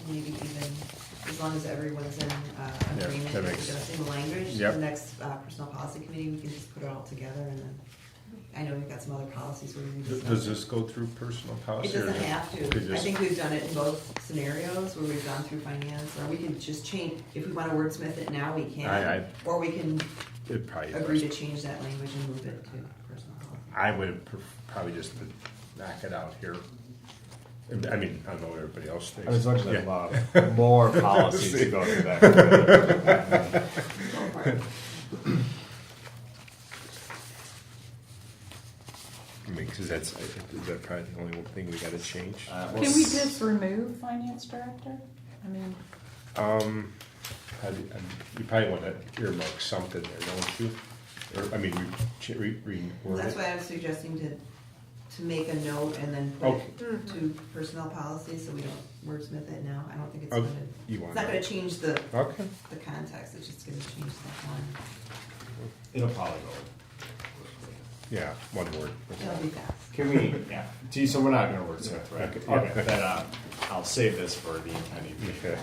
maybe even, as long as everyone's in agreement that with makes- adjusting the language. Yep. The next personnel policy committee, we can just put it all together and then, I know we've got some other policies where we Does discuss. this go through personal policy? It doesn't or have could to. I just- think we've done it in both scenarios where we've gone through finance, or we can just change, if we want to wordsmith it now, we can. I- Or we can It probably agree does. to change that language and move it to personal policy. I would probably just knock it out here. I mean, I don't know what everybody else thinks. As much as Yeah. I'd love more policies to go through that committee. Go for it. I mean, because is that probably the only thing we gotta change? Well, Can we just remove finance director? I mean, You probably want to earmark something there, don't you? Or, I mean, Well, that's reword it. why I was suggesting to make a note and then put Okay. it to personnel policy, so we don't wordsmith it now. I don't think it's Oh, gonna, you want it's not gonna that? change the Okay. context, it's just gonna change that one. It'll probably go. Yeah, one word. It'll be fast. Can we, yeah, gee, so we're not gonna wordsmith, right? Okay. Okay, then, I'll save this for the intended meeting. Okay.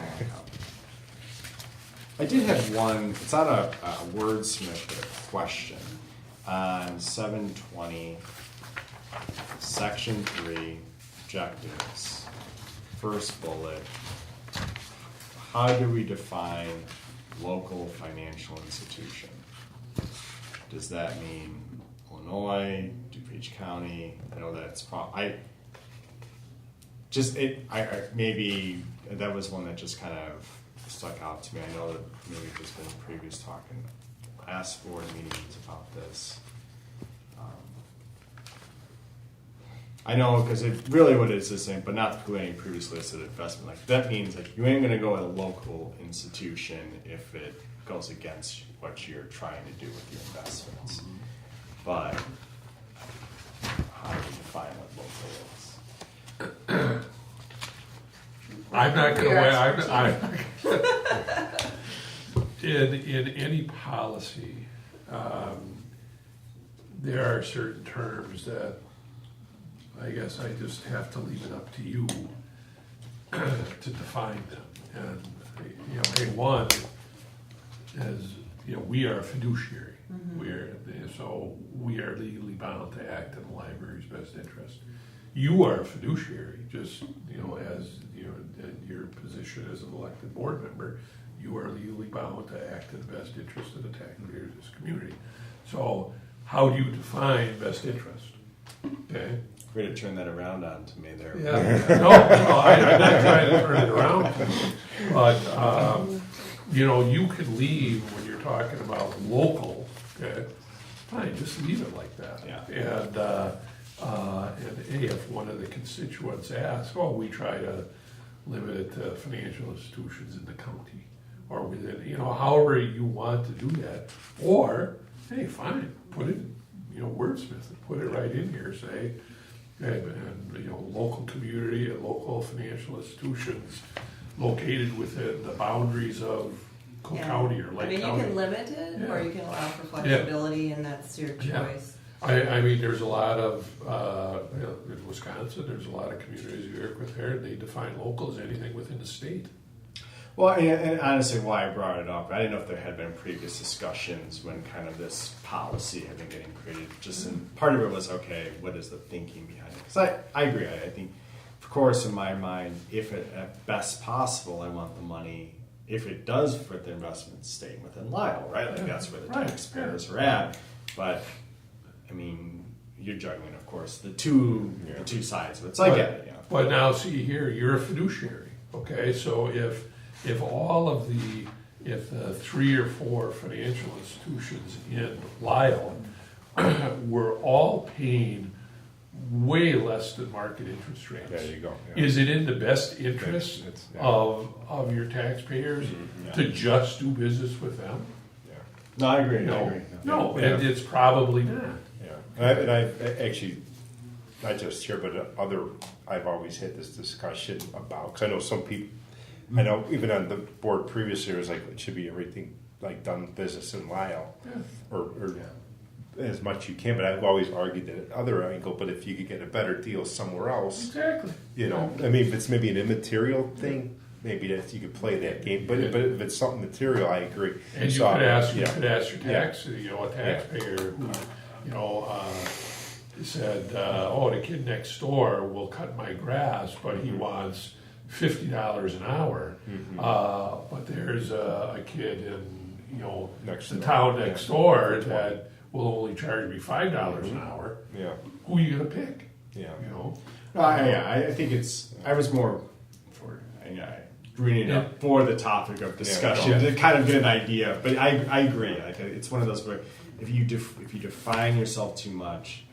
I did have one, it's not a wordsmith, but a question. On 720, section 3, objectives, first bullet. How do we define local financial institution? Does that mean Illinois, DuPage County? I know that's maybe that was one that just kind of stuck out to me. I know that maybe there's been previous talk in past board meetings about this. I know because it really what it is saying, but not through any previously listed investment. Like that means like you ain't gonna go with a local institution if it goes against what you're trying to do with your investments. But how do you define what local is? I'm not gonna Your weigh, in any policy, there are certain terms that I guess I just have to leave it up to you to define them. And, you know, one is, you know, we are a fiduciary. So we are legally bound to act in the library's best interest. You are a fiduciary, just, you know, as, you know, in your position as an elected board member, you are legally bound to act in the best interest of the taxpayers of this community. So how do you define best interest? Okay? Way to turn that around on to me there. Yeah. No, I'm not trying to turn it around. But, you know, you can leave when you're talking about local, okay? Fine, just leave it like that. Yeah. And if one of the constituents asks, oh, we try to limit it to financial institutions in the county or within, you know, however you want to do that. Or, hey, fine, put it, you know, wordsmith it, put it right in here, say, and you know, local community and local financial institutions located within the boundaries of Cook Yeah. County or I Lake mean, you County. can limit it, or Yeah. you can allow for flexibility, and that's your Yeah. choice. I mean, there's a lot of, you know, in Wisconsin, there's a lot of communities we work with there, and they define local as anything within the state. Well, and honestly, why I brought it up, I didn't know if there had been previous discussions when kind of this policy had been getting created. Just in, part of it was, okay, what is the thinking behind it? Because I agree. I think, of course, in my mind, if it at best possible, I want the money, if it does fit the investment, staying within Lisle, right? Like that's where the Right. taxpayers are at. But I mean, you're juggling, of course, the two sides of it. So I get it. Yeah. But now, see here, you're a fiduciary, okay? So if the 3 or 4 financial institutions in Lisle were all paying way less than market interest rates. There you go. Yeah. Is it in the best interest It's- yeah. of your taxpayers to just do business with them? Yeah. No, I agree. I No, agree. no, Yeah. and it's probably not. Yeah, and I've actually, not just here, but I've always had this discussion about, because I know some people, I know even on the board previously, it was like, it should be everything like done business in Lisle, Yeah. or as much you can, but I've always argued that other angle, but if you could get a better deal somewhere else, Exactly. you know, I mean, if it's maybe an immaterial thing, maybe that you could play that game, but if it's something material, I agree. And you So, could ask, yeah. a taxpayer who, said, the kid next door will cut my grass, but he wants $50 an hour. But there's a kid in, Next the door. town next Yeah. door that will only charge me $5 an hour. Yeah, Who are you gonna pick? yeah. You know? No, I think I was more for, reading Yeah. up for the topic of discussion Yeah. to kind of get an idea. But I agree. Like it's one of those where if you define yourself too much,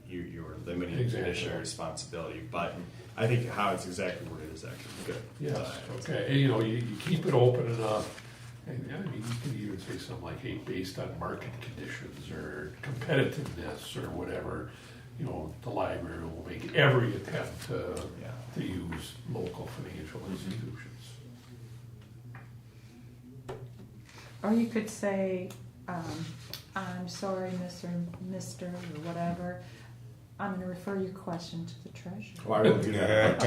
you're limiting the Exactly. fiduciary responsibility. But I think how it's exactly worded is actually good. Yes, okay, and you keep it open enough, and I mean, you could even say something like, hey, based on market conditions or competitiveness or whatever, the library will make every attempt to use local financial institutions. Or you could say, I'm sorry, Mr. or whatever, I'm gonna refer your question to the treasurer. Well, I will do that.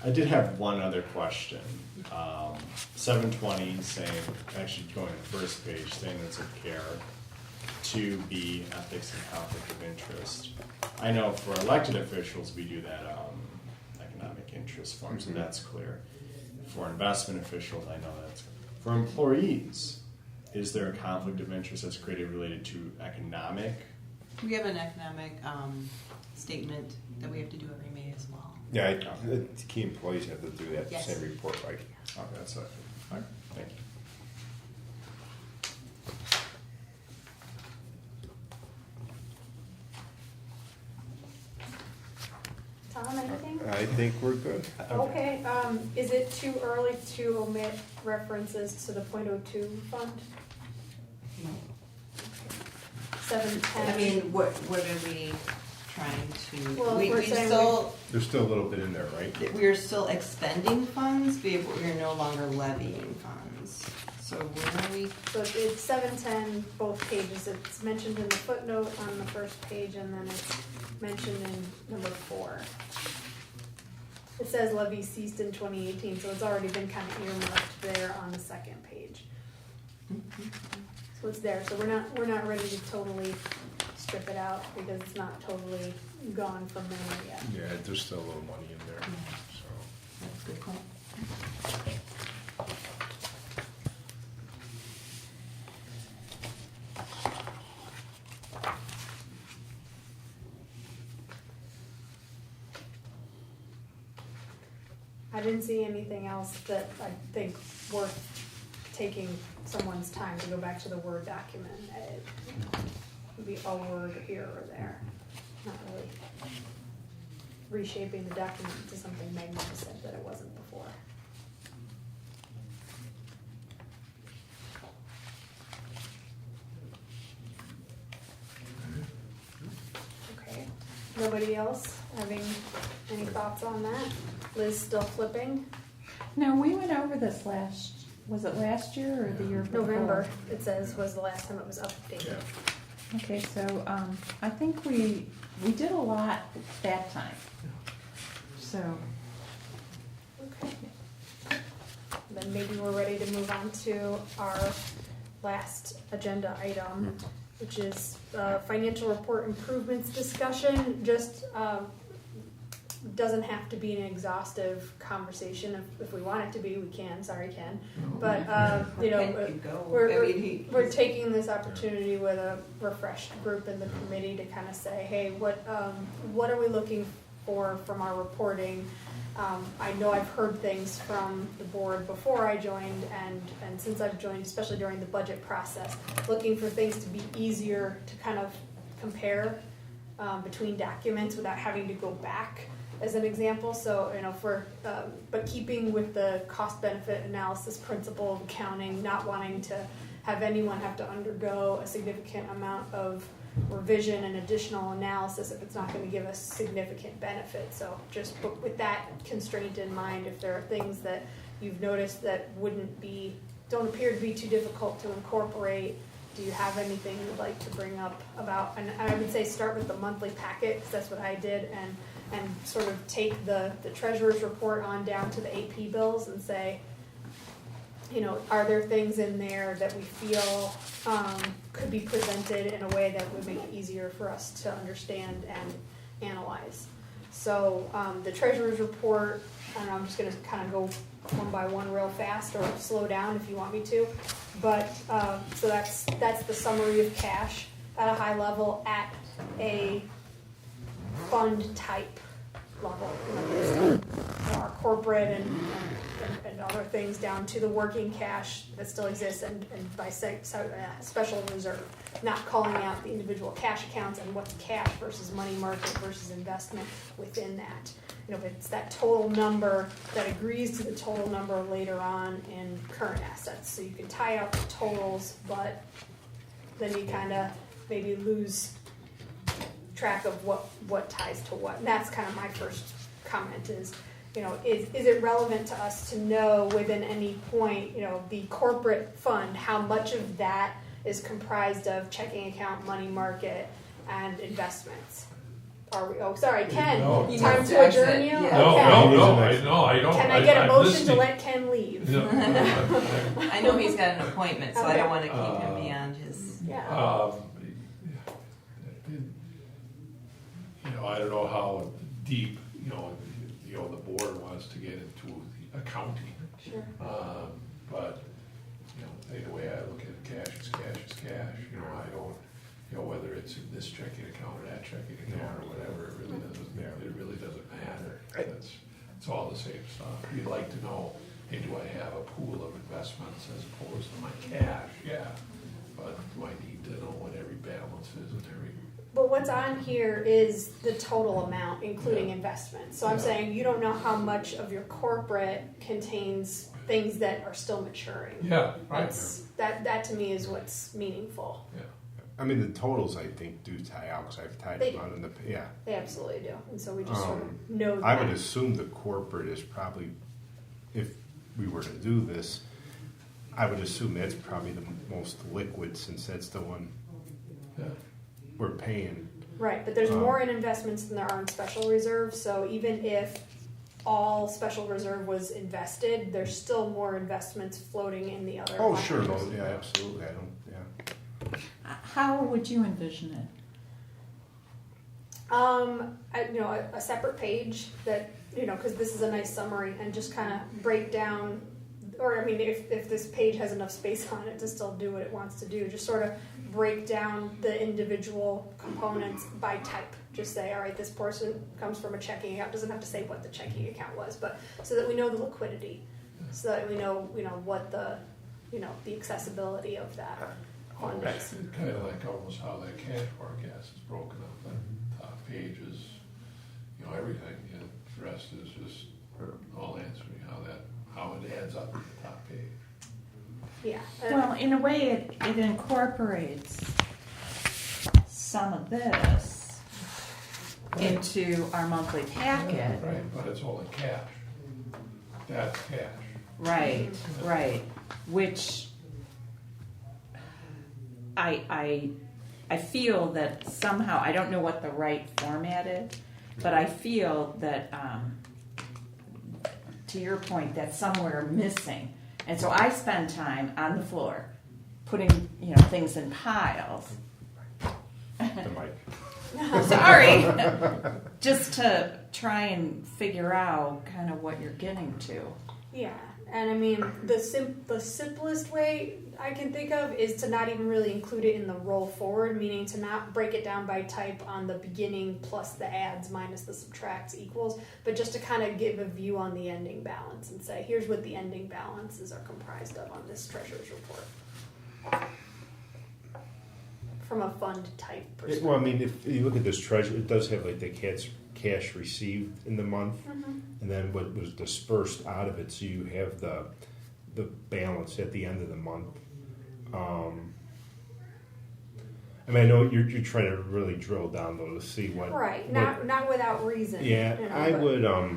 I did have one other question. 720 saying, actually going to the first page, saying it's a care to be ethics and conflict of interest. I know for elected officials, we do that economic interest form, so that's clear. For investment officials, I know that's clear. For employees, is there a conflict of interest that's created related to economic? We have an economic statement that we have to do every May as well. Yeah, the key employees have to do that Yes. same report, like. Okay, that's what. All right, thank you. Tom, anything? I think we're good. Okay, is it too early to omit references to the .02 fund? 710. I mean, what are we trying to? Well, we we're we saying still There's still a little bit in there, right? we're still expending funds, but we're no longer levying funds. So where are we? So it's 710, both pages. It's mentioned in the footnote on the first page, and then it's mentioned in number 4. It says levy ceased in 2018, so it's already been kind of earmarked there on the second page. So it's there. So we're not ready to totally strip it out because it's not totally gone from memory yet. Yeah, there's still a little money in there, so. That's a good point. I didn't see anything else that I think worth taking someone's time to go back to the Word document and edit. It'd be a word here or there, not really reshaping the document into something magnificent that it wasn't before. Okay, nobody else having any thoughts on that? Liz still flipping? Now, we went over this was it last year or the year before? November, it says, was the last time it was updated. Okay, so I think we did a lot that time. So, Okay. Then maybe we're ready to move on to our last agenda item, which is financial report improvements discussion. Just doesn't have to be an exhaustive conversation. If we want it to be, we can. Sorry, Ken. But we're taking this opportunity with a refreshed group in the committee to kind of say, hey, what are we looking for from our reporting? I know I've heard things from the board before I joined and since I've joined, especially during the budget process, looking for things to be easier to kind of compare between documents without having to go back, as an example. So, but keeping with the cost benefit analysis principle of accounting, not wanting to have anyone have to undergo a significant amount of revision and additional analysis if it's not going to give us significant benefit. So just with that constraint in mind, if there are things that you've noticed that don't appear to be too difficult to incorporate, do you have anything you'd like to bring up about? And I would say start with the monthly packet, because that's what I did, and sort of take the treasurer's report on down to the AP bills and say, are there things in there that we feel could be presented in a way that would make it easier for us to understand and analyze? So the treasurer's report, and I'm just going to kind of go one by one real fast, or slow down if you want me to. But so that's the summary of cash at a high level at a fund type level. There's our corporate and other things down to the working cash that still exists and by special reserve, not calling out the individual cash accounts and what's cash versus money market versus investment within that. It's that total number that agrees to the total number later on in current assets. So you can tie out the totals, but then you kind of maybe lose track of what ties to what. And that's kind of my first comment is it relevant to us to know within any point, the corporate fund, how much of that is comprised of checking account, money market, and investments? Are we? Oh, sorry, Ken. No. Time to adjourn you? Yeah. No, I don't. Can I get a I'm motion to listening. let Ken leave? No, I know he's got an appointment, so I don't want to keep him Uh, beyond his. Yeah. I don't know how deep, the board wants to get into the accounting. Sure. But, the way I look at cash is cash is cash. I don't, whether it's in this checking account or that checking account or whatever, it really doesn't matter. It's all the same stuff. You'd like to know, hey, do I have a pool of investments as opposed to my cash? Yeah. But do I need to know what every balance is and every... But what's on here is the total amount, including Yeah. investments. So I'm Yeah. saying you don't know how much of your corporate contains things that are still maturing. Yeah, right. That to me is what's meaningful. Yeah. I mean, the totals I think do tie out because I've tied They them out in the yeah. They absolutely do. And so we just sort of know that. I would assume the corporate is probably, if we were to do this, I would assume that's probably the most liquid since that's the one Yeah. we're paying. Right, but there's more in investments than there are in special reserve. So even if all special reserve was invested, there's still more investments floating in the other. Oh, line sure, items. no, yeah, absolutely. I don't, yeah. How would you envision it? A separate page that, because this is a nice summary and just kind of break down, or I mean, if this page has enough space on it to still do what it wants to do, just sort of break down the individual components by type. Just say, all right, this portion comes from a checking account. Doesn't have to say what the checking account was, but so that we know the liquidity, so that we know, what the accessibility of that fund is. It's kind of like almost how that cash forecast is broken up. The top page is, everything. The rest is just all answering how it adds up to the top page. Yeah. Well, in a way, it incorporates some of this into our monthly packet. Right, but it's only cash. That's cash. Right, right. Which I feel that somehow, I don't know what the right format is, but I feel that, to your point, that's somewhere missing. And so I spend time on the floor putting, things in piles. The mic. Sorry. Just to try and figure out kind of what you're getting to. Yeah, And I mean, the simplest way I can think of is to not even really include it in the roll forward, meaning to not break it down by type on the beginning plus the adds minus the subtracts equals, but just to kind of give a view on the ending balance and say, here's what the ending balances are comprised of on this treasurer's report. From a fund type perspective. Well, I mean, if you look at this treasure, it does have like the cash received in the month, and then what was dispersed out of it. So you have the balance at the end of the month. I mean, I know you're trying to really drill down though to see what. Right, not without reason. Yeah, you know, I but- would. I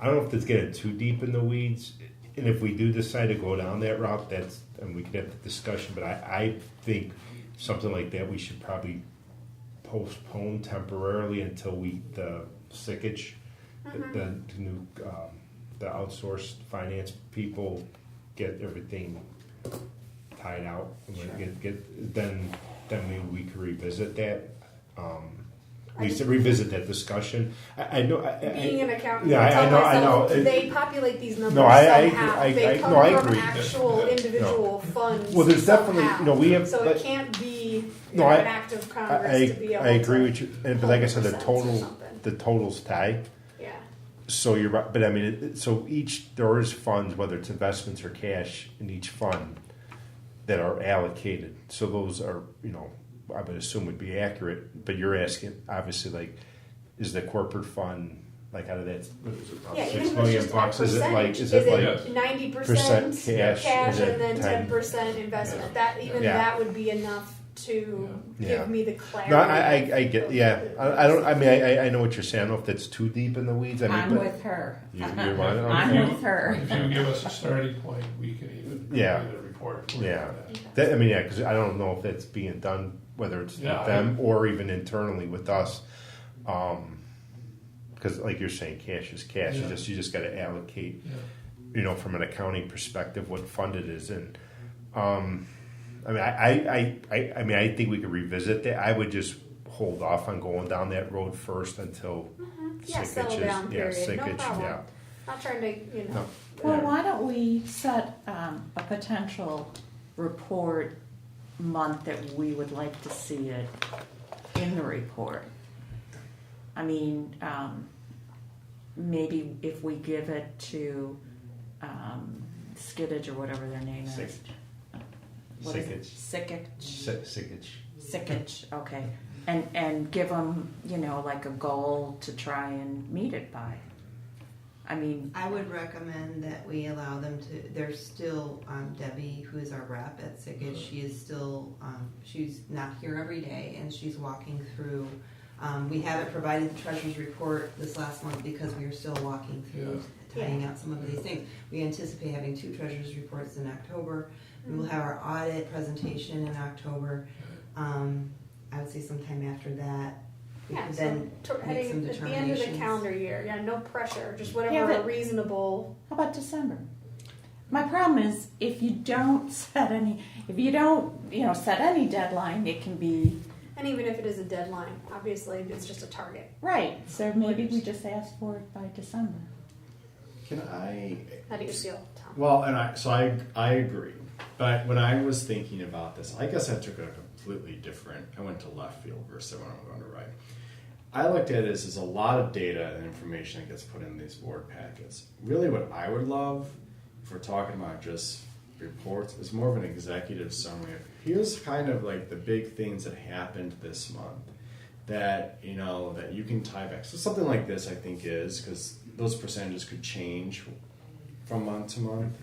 don't know if it's getting too deep in the weeds, and if we do decide to go down that route, and we can have the discussion. But I think something like that we should probably postpone temporarily until the sickage, the new the outsourced finance people get everything tied out. And then maybe we could revisit that. We should revisit that discussion. I know. Being an accountant, Yeah, I tell I know. myself they populate these numbers No, I somehow. agree. They come No, I from agree. actual individual funds. Well, there's definitely, somehow. we have. So but- it can't be No, an act of Congress to be able I agree to with you, but like I said, the hold percents or total, something. the totals tie. Yeah. So you're right, but I mean, so there is funds, whether it's investments or cash in each fund that are allocated. So those are, I would assume would be accurate. But you're asking, obviously, like, is the corporate fund like out of that? What is it, about Yeah, $6 even if it's million just bucks? a Is it like? percentage, Is it like? Yes. 90% cash, and then 10? 10% investment? That that would be enough to Yeah. give me the clarity. No, I get. Yeah, I don't. I mean, I know what you're saying. I don't know if that's too deep in the weeds. I mean, I'm but with her. you're I'm with her. If you give us a starting point, we can even Yeah. do the report. for you Yeah. on that. That, I mean, yeah, because I don't know if that's being done, whether it's Yeah, with them or even internally with us. Because, like you're saying, cash is cash. Yeah. You just got to allocate, Yeah. from an accounting perspective, what fund it is in. I mean, I think we could revisit that. I would just hold off on going down that road first until Yeah, settle sickage down, is, period. No sickage, problem. yeah. Not trying to, No. Well, Yeah. why don't we set a potential report month that we would like to see it in the report? I mean, maybe if we give it to Skiddage or whatever their name is. Sick- What is it? Sickage. Sickage. Sickage. Sickage, okay. And give them, like a goal to try and meet it by. I mean, I would recommend that we allow them to, there's still Debbie, who is our rep at Sickage, she is still, she's not here every day, and she's walking through. We haven't provided the treasurer's report this last month because we are still walking through, tying out some of these things. We anticipate having 2 treasurer's reports in October. We will have our audit presentation in October. I would say sometime after that. We Yeah, could so then make some heading at the end of the determinations. calendar year. Yeah, no pressure. Just whatever Yeah, a but- reasonable. how about December? My problem is if you don't set any deadline, it can be And even if it is a deadline, obviously it's just a target. right. So maybe we just ask for it by December. Can I? How do you feel, Tom? Well, I agree. But when I was thinking about this, I guess I took a completely different. I went to left field versus when I'm going to right. I looked at it as there's a lot of data and information that gets put in these board packets. Really, what I would love, if we're talking about just reports, is more of an executive summary of here's kind of like the big things that happened this month that that you can tie back. So something like this, I think, is because those percentages could change from month to month.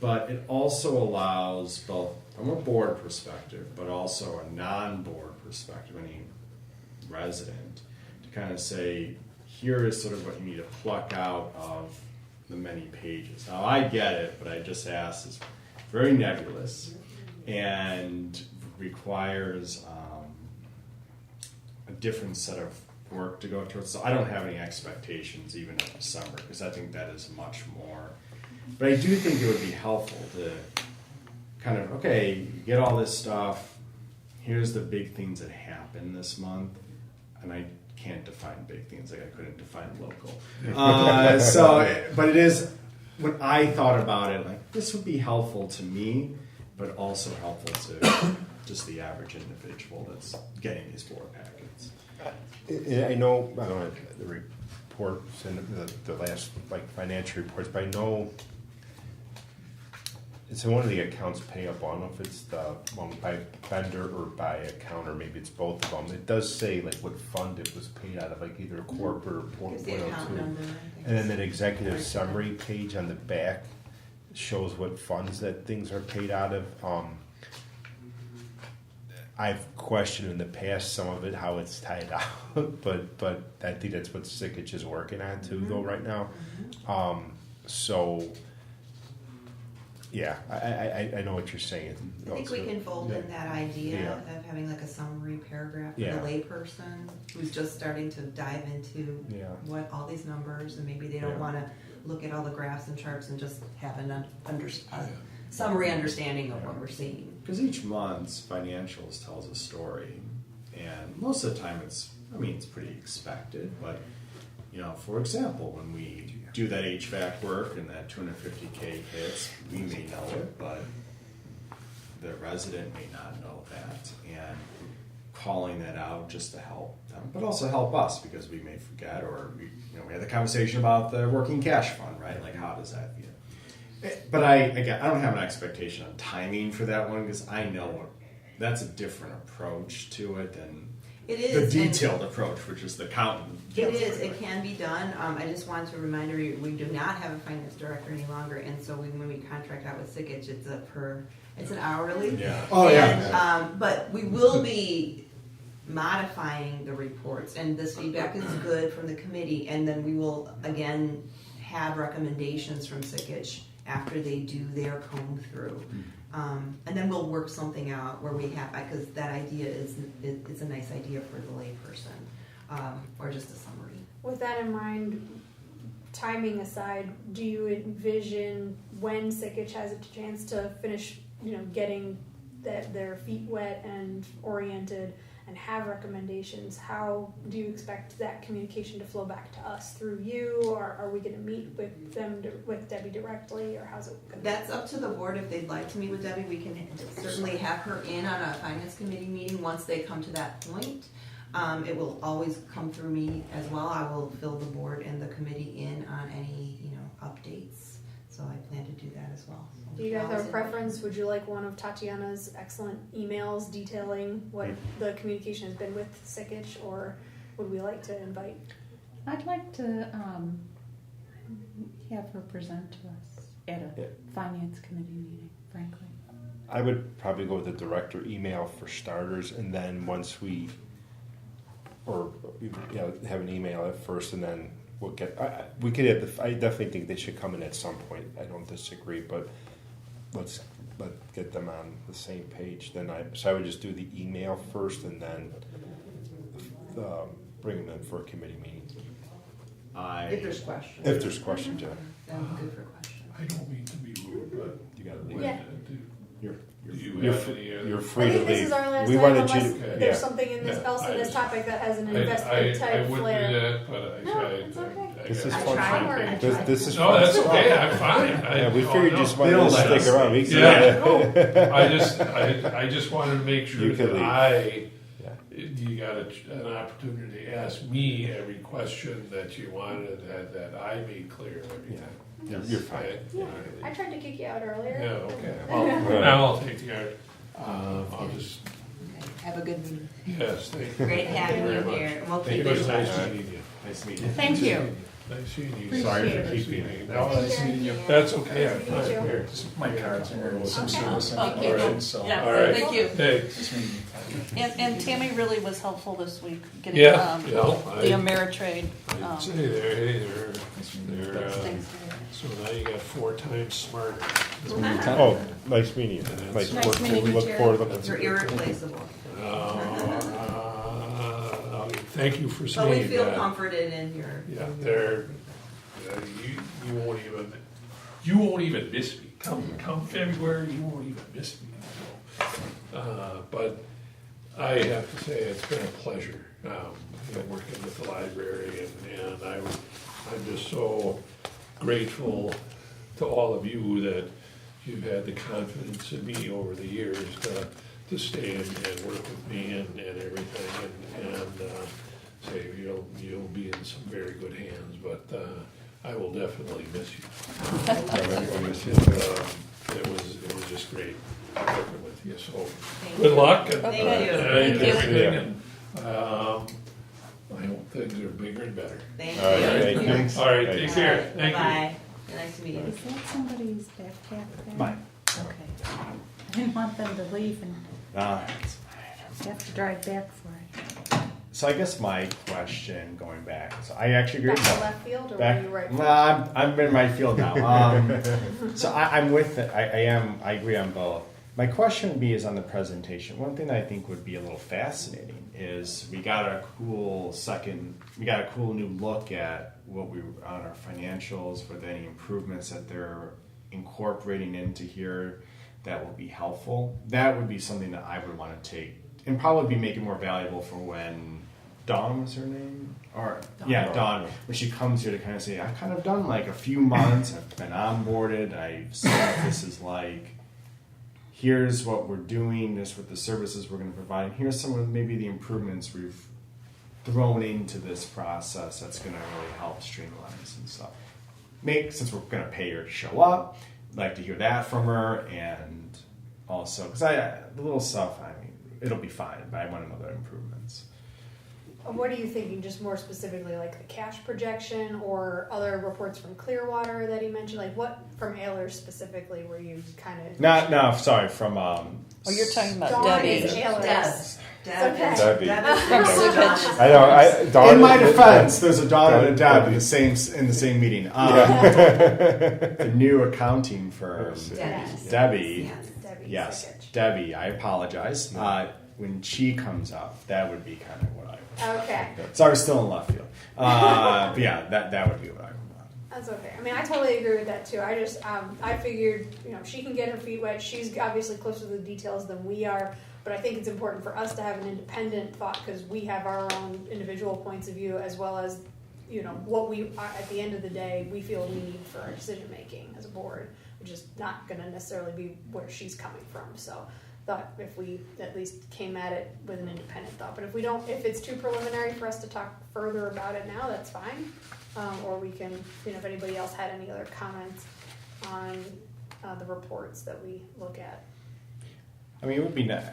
But it also allows both from a board perspective, but also a non-board perspective, any resident, to kind of say, here is sort of what you need to pluck out of the many pages. Now, I get it, but I just ask, it's very nebulous and requires a different set of work to go towards. So I don't have any expectations even in December, because I think that is much more. But I do think it would be helpful to kind of, okay, you get all this stuff, here's the big things that happened this month, and I can't define big things like I couldn't define local. But it is, when I thought about it, like, this would be helpful to me, but also helpful to just the average individual that's getting these board packets. I don't know the reports and the last like financial reports, but I know it's in one of the accounts payable. I don't know if it's the one by vendor or by account, or maybe it's both of them. It does say like what fund it was paid out of, like either corporate or Here's the account 102. number. And then that executive summary page on the back shows what funds that things are paid out of. I've questioned in the past some of it, how it's tied out, but I think that's what Sickich is working on too, though, right now. So, yeah, I know what you're saying. I think we can fold in that idea Yeah. of having like a summary paragraph for Yeah. the layperson who's just starting to dive into Yeah. what all these numbers, and maybe they don't Yeah. want to look at all the graphs and charts and just have a summary understanding of what we're seeing. Because each month's financials tells a story, and most of the time it's pretty expected, but, for example, when we do that HVAC work and that $250K hits, we may know it, but the resident may not know that, and calling that out just to help them, but also help us, because we may forget, or we had the conversation about the working cash fund, right? Like, how does that feel? But I don't have an expectation on timing for that one, because I know that's a different approach to it than It is. the detailed approach, which is the accountant. It is. It can be done. I just wanted to remind you, we do not have a finance director any longer, and so when we contract out with Sickich, it's an hourly. Yeah. Oh, yeah. And, but we will be modifying the reports, and this feedback is good from the committee, and then we will again have recommendations from Sickich after they do their comb through. And then we'll work something out where we have, because that idea is a nice idea for the layperson, or just a summary. With that in mind, timing aside, do you envision when Sickich has a chance to finish, getting their feet wet and oriented and have recommendations, how do you expect that communication to flow back to us through you, or are we going to meet with them, with Debbie directly, or how's it going? That's up to the board. If they'd like to meet with Debbie, we can certainly have her in on a finance committee meeting once they come to that point. It will always come through me as well. I will fill the board and the committee in on any, updates. So I plan to do that as well. So Do you guys have a preference? Would you like one of Tatiana's excellent emails detailing what the communication has been with Sickich, or would we like to invite? I'd like to have her present to us at a finance committee meeting, frankly. I would probably go with the director email for starters, and then once we, have an email at first, and then we'll get. We could have. I definitely think they should come in at some point. I don't disagree, but let's get them on the same page. So I would just do the email first, and then bring them in for a committee meeting. if there's questions. If there's questions, yeah. That would be good for questions. I don't mean to be rude, but You got to do Yeah. you You're have any other? You're I free to think leave. this is our last We time, wanted unless you to, there's something in this Yeah, else in this topic that has an I investment type wouldn't flair. do that, but No, it's okay. This is I fun. tried. Don't worry, I This, tried. this is No, fun that's stuff. okay, I'm fine. Yeah, we no, figured no. you just They wanted don't to let stick us around. leave. Yeah, I just wanted to make sure You could that leave. you got an opportunity to ask me every question that you wanted, that I made clear every time. You're fine. Okay? Yeah, I tried to kick you out earlier. Yeah, okay, well, now I'll take the art. I'll just, Okay. Have a good meeting. yes, thank you. Great having Thank you very here. much. And we'll Thank keep you. in It was touch. nice meeting you. Nice to meet you. Thank you. Nice seeing you. Appreciate Sorry for it. keeping you. No, Nice meeting you. that's okay, I'm Nice to meet you. fine. Here. My cards are here, some Okay. service Thank you. information, so. Yeah, All right. thank you. Thanks. Just meeting you. And Tammy really was helpful this week, getting Yeah, the yeah, Ameritrade. I'd say there, hey there, there, Thanks. so now you got 4 times smart. Oh, nice meeting you. Nice Nice work. meeting you, Look Jared. forward to looking. You're irreplaceable. Thank you for But we saying feel that. comforted in your. Yeah, there, you won't even miss me. Come February, you won't even miss me. So, but I have to say, it's been a pleasure, working with the library, and I'm just so grateful to all of you that you've had the confidence in me over the years to stay and work with me and everything, and say, you'll be in some very good hands, but I will definitely miss you. It was just great working with you, so good luck. And, Thank you. and Thank you. everything, and I hope things are bigger and better. Thank All right, you. thank you. Thanks. All right, take care. Thank you. Bye. Nice to meet you. Is that somebody's backpack there? Mine. Okay. I didn't want them to leave and It's fine. have to drive back for it. So I guess my question, going back, so I actually agree Back with to that. left field, or Back, were you right? well, I'm in right field now. So I'm with it. I agree on both. My question would be is on the presentation. One thing that I think would be a little fascinating is we got a cool new look at what we on our financials with any improvements that they're incorporating into here that will be helpful. That would be something that I would want to take and probably be making more valuable for when Dawn was her name? Dawn. When she comes here to kind of say, I've kind of done like a few months, I've been onboarded, I've seen what this is like. Here's what we're doing, this is what the services we're going to provide. Here's some of maybe the improvements we've thrown into this process that's going to really help streamline this and stuff. Since we're going to pay her to show up, I'd like to hear that from her, and also, because the little stuff, I mean, it'll be fine, but I want to know the improvements. What are you thinking, just more specifically, like the cash projection or other reports from Clearwater that he mentioned? Like what from Ayler specifically were you kind of... Sorry, from... Oh, you're talking about Dawn Debbie. is Ayler's. Deb. Okay. Debbie. From Sewage. I know. Dawn In my is- defense, there's a Dawn and a Deb Debbie. in the same meeting. The new accounting firm, Yes. Debbie. Debbie Yes, Sikich. Debbie. I apologize. When she comes up, that would be kind of what I would. Okay. Sorry, we're still in left field. But yeah, that would be what I would want. That's okay. I mean, I totally agree with that too. I just, I figured, she can get her feet wet. She's obviously closer to the details than we are, but I think it's important for us to have an independent thought because we have our own individual points of view as well as, what we, at the end of the day, we feel we need for our decision making as a board, which is not going to necessarily be where she's coming from. So, thought if we at least came at it with an independent thought. But if we don't, if it's too preliminary for us to talk further about it now, that's fine. Or we can, if anybody else had any other comments on the reports that we look at. I mean, it would be nice.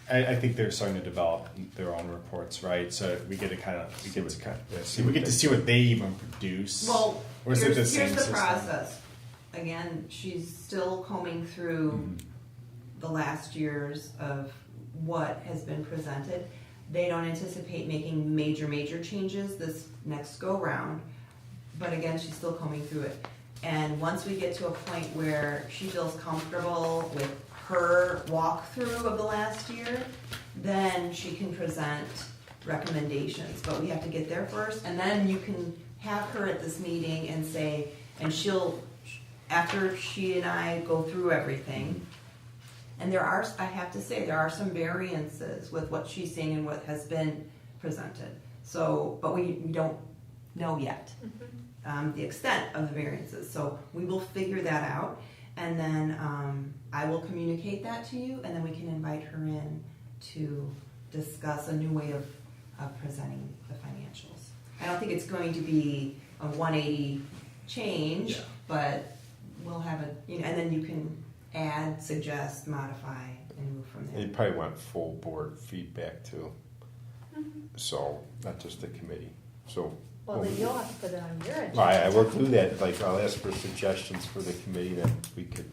I think they're starting to develop their own reports, right? So we get to see what they even produce. Well, Or is it here's the same the system? process. Again, she's still combing through the last years of what has been presented. They don't anticipate making major changes this next go round, but again, she's still combing through it. And once we get to a point where she feels comfortable with her walkthrough of the last year, then she can present recommendations. But we have to get there first, and then you can have her at this meeting and say, and she'll, after she and I go through everything, and I have to say, there are some variances with what she's saying and what has been presented. So, but we don't know yet the extent of the variances. So we will figure that out, and then I will communicate that to you, and then we can invite her in to discuss a new way of presenting the financials. I don't think it's going to be a 180 change, but we'll have and then you can add, suggest, modify, and move from there. You probably want full board feedback too. So, not just the committee. So, Well, then you'll have to put it on your agenda. I will do that. Like, I'll ask for suggestions for the committee that we could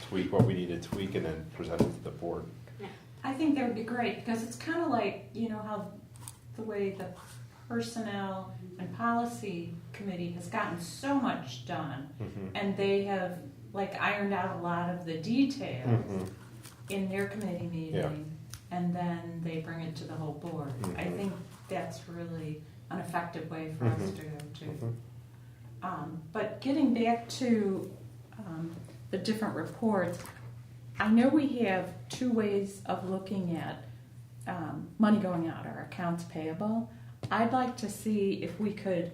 tweak what we need to tweak and then present it to the board. I think that would be great because it's kind of like, how the way the personnel and policy committee has gotten so much done and they have ironed out a lot of the details in their committee meeting and then they bring it to the whole board. I think that's really an effective way for us to go to. But getting back to the different reports, I know we have two ways of looking at money going out, our accounts payable, I'd like to see if we could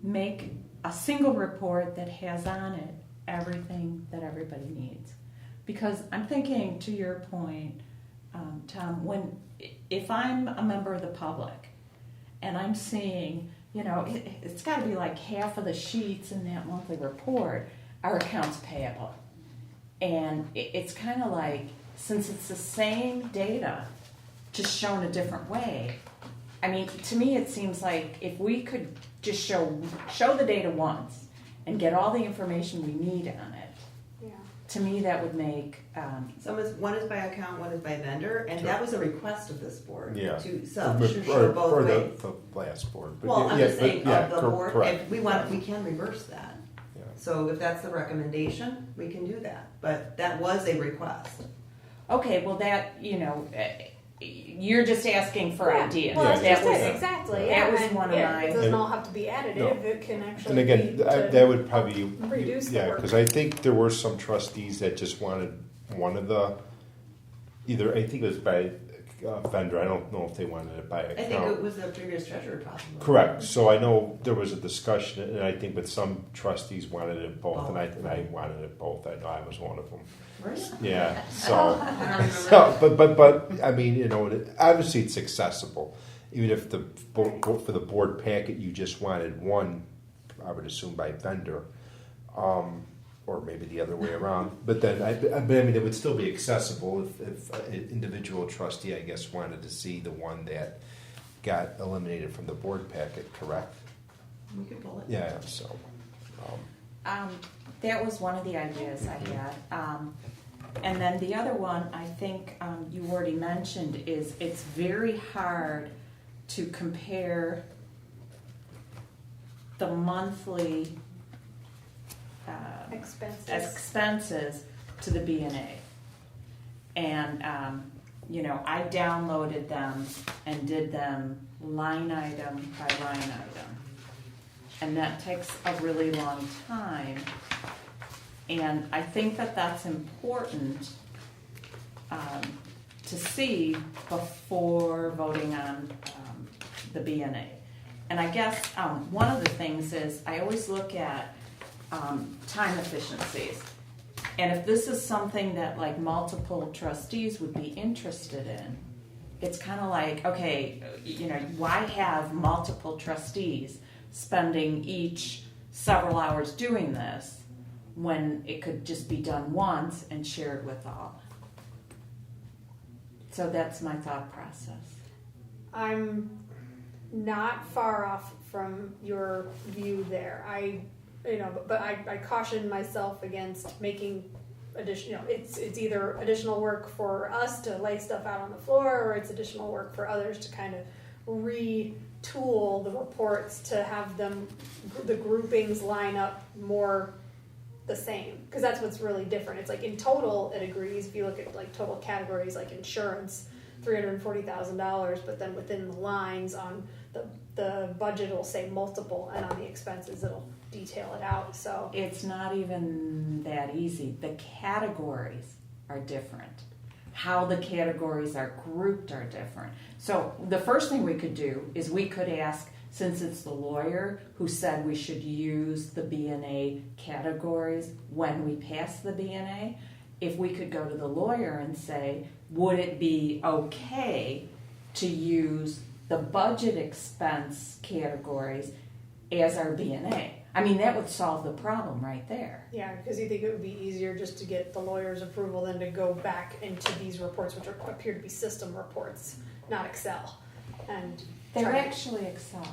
make a single report that has on it everything that everybody needs. Because I'm thinking, to your point, Tom, if I'm a member of the public and I'm seeing, it's got to be like half of the sheets in that monthly report are accounts payable. And it's kind of like, since it's the same data, just shown a different way, I mean, to me it seems like if we could just show the data once and get all the information we need on it, Yeah. to me that would make, One is by account, one is by vendor, and that was a request of this board Yeah. to Or show both or ways. the last board. But Well, I'm just but saying of the board, correct. if we can reverse that. Yeah. So if that's the recommendation, we can do that, but that was a request. okay, well that, you're just asking for Yeah. ideas. Well, that's Yeah. just it, exactly. that Yeah, was and, one of my- It doesn't And- all have to be additive. No. It can actually And again, be to that would probably reduce the yeah, work. because I think there were some trustees that just wanted one of the I think it was by vendor. I don't know if they wanted it by I think account. it was the previous treasurer possibly. Correct. So I know there was a discussion, and I think, but some trustees wanted it both, and I wanted it both. I know I was one of them. Really? Yeah. So, I don't remember. but I mean, obviously it's accessible. Even if for the board packet you just wanted one, I would assume by vendor, or maybe the other way around. But then I mean, it would still be accessible if an individual trustee, I guess, wanted to see the one that got eliminated from the board packet. Correct? We could pull it. Yeah. So. That was one of the ideas I had. And then the other one, I think you already mentioned, is it's very hard to compare the monthly expenses to the B&A. And, I downloaded them and did them line item by line item. And that takes a really long time. And I think that that's important to see before voting on the B&A. And I guess one of the things is I always look at time efficiencies. And if this is something that like multiple trustees would be interested in, it's kind of like, okay, why have multiple trustees spending each several hours doing this when it could just be done once and shared with all? So that's my thought process. I'm not far off from your view there. But I caution myself against making additional. It's either additional work for us to lay stuff out on the floor, or it's additional work for others to kind of retool the reports to have the groupings line up more the same, because that's what's really different. It's like in total it agrees. If you look at like total categories like insurance, $340,000, but then within the lines on the budget it'll say multiple, and on the expenses it'll detail it out. So It's not even that easy. The categories are different. How the categories are grouped are different. So the first thing we could do is we could ask, since it's the lawyer who said we should use the B&A categories when we pass the B&A, if we could go to the lawyer and say, would it be okay to use the budget expense categories as our B&A? I mean, that would solve the problem right there. yeah, because you think it would be easier just to get the lawyer's approval than to go back into these reports, which appear to be system reports, not Excel. And They're actually Excel.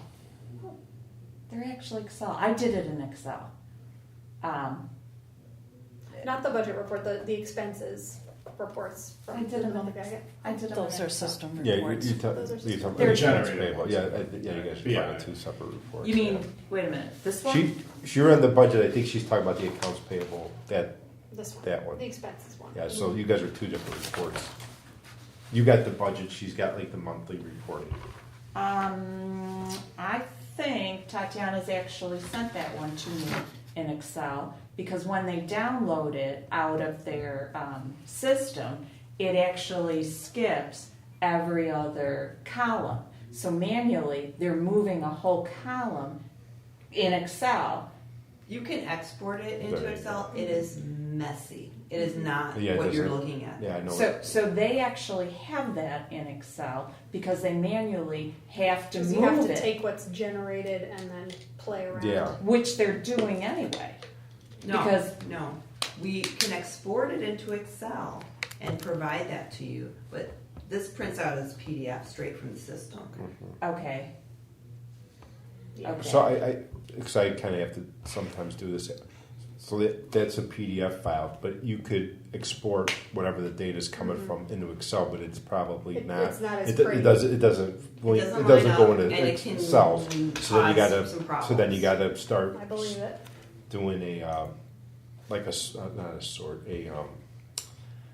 I did it in Excel. not the budget report, the expenses reports I from did the them monthly in packet. Those are system Yeah, reports. you're Those are talking about They're accounts generated payable. ones. Yeah, you guys are Yeah. talking two separate reports. You mean, yeah. wait a minute, this one? You're on the budget. I think she's talking about the accounts payable. This one, That one. the expenses one. Yeah. So you guys are two different reports. You got the budget. She's got like the monthly reporting. I think Tatiana's actually sent that one to me in Excel, because when they download it out of their system, it actually skips every other column. So manually, they're moving a whole column in Excel. You can export it into Excel. It is messy. It is not Yeah, it what you're doesn't- looking at. Yeah, I know. So they actually have that in Excel because they manually have to Because you have move to it, take what's generated and then play around. Yeah. which they're doing anyway. No, Because- no, we can export it into Excel and provide that to you, but this prints out as PDF straight from the system. Okay. Yeah. Okay. So because I kind of have to sometimes do this. So that's a PDF file, but you could export whatever the data is coming from into Excel, but it's probably not. It's not as It pretty. doesn't. It doesn't go line into up, and it can Excel. So then you cause gotta. some So then you problems. gotta start I believe it. doing a like not a sort a.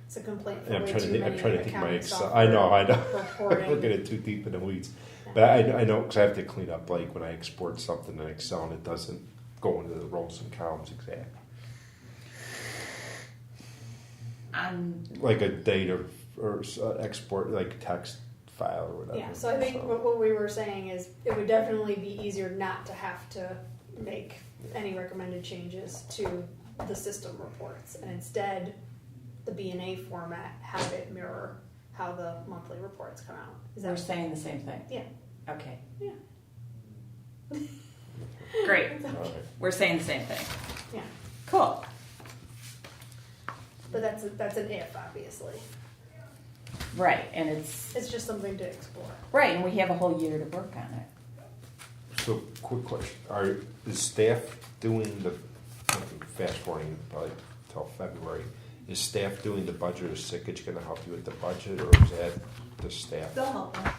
It's a complaint for And I'm way trying to too think. many I'm trying to think of my accounting Excel. software I know. I'm reporting. looking at too deep in the weeds. But I know because I have to clean up like when I export something in Excel and it doesn't go into the rows and columns exact. Like a data or export like text file or whatever. Yeah, so I think what we were saying is it would definitely be easier not to have to make any recommended changes to the system reports, and instead the B&A format have it mirror how the monthly reports come out. Is We're that saying the same thing. Yeah. Okay. Yeah. Great. It's okay. All right. We're saying the same thing. Yeah, Cool. but that's an if, obviously. Right, and it's It's just something to explore. right, and we have a whole year to work on it. So quick question: is staff doing the fast forwarding probably till February? Is staff doing the budget, or is Sickage going to help you with the budget, or is that the staff? They'll help us.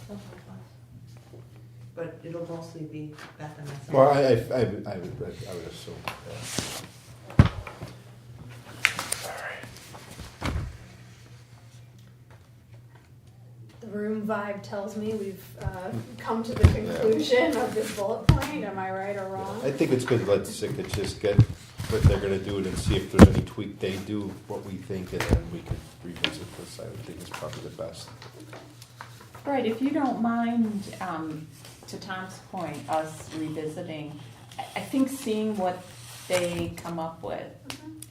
They'll help us. But it'll mostly be Beth and myself. Well, I would assume. Yeah. The room vibe tells me we've come to the conclusion of this bullet point. Am I right or wrong? I think it's good to let Sickage just get what they're going to do and see if there's any tweak they do, what we think, and then we can revisit this. I would think it's probably the best. Right, if you don't mind, to Tom's point, us revisiting, I think seeing what they come up with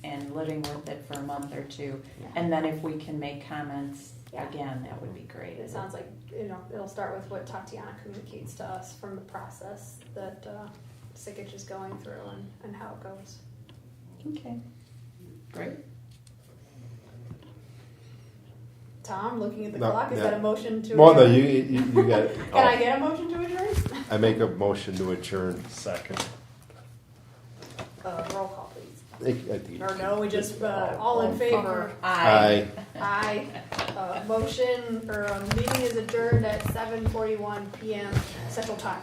and living with it for a month or two, and then if we can make comments Yeah. again, that would be great. It sounds like it'll start with what Tatiana communicates to us from the process that Sickage is going through and how it goes. Okay, great. Tom, looking at the No, clock, is no. that a motion to Well, adjourn? no, you got it. Can I get a motion to adjourn? I make a motion to adjourn. Second. Roll call, please. I think- Or no, we just, all in favor? Aye. Aye. Motion, or meeting is adjourned at 7:41 PM Central Time.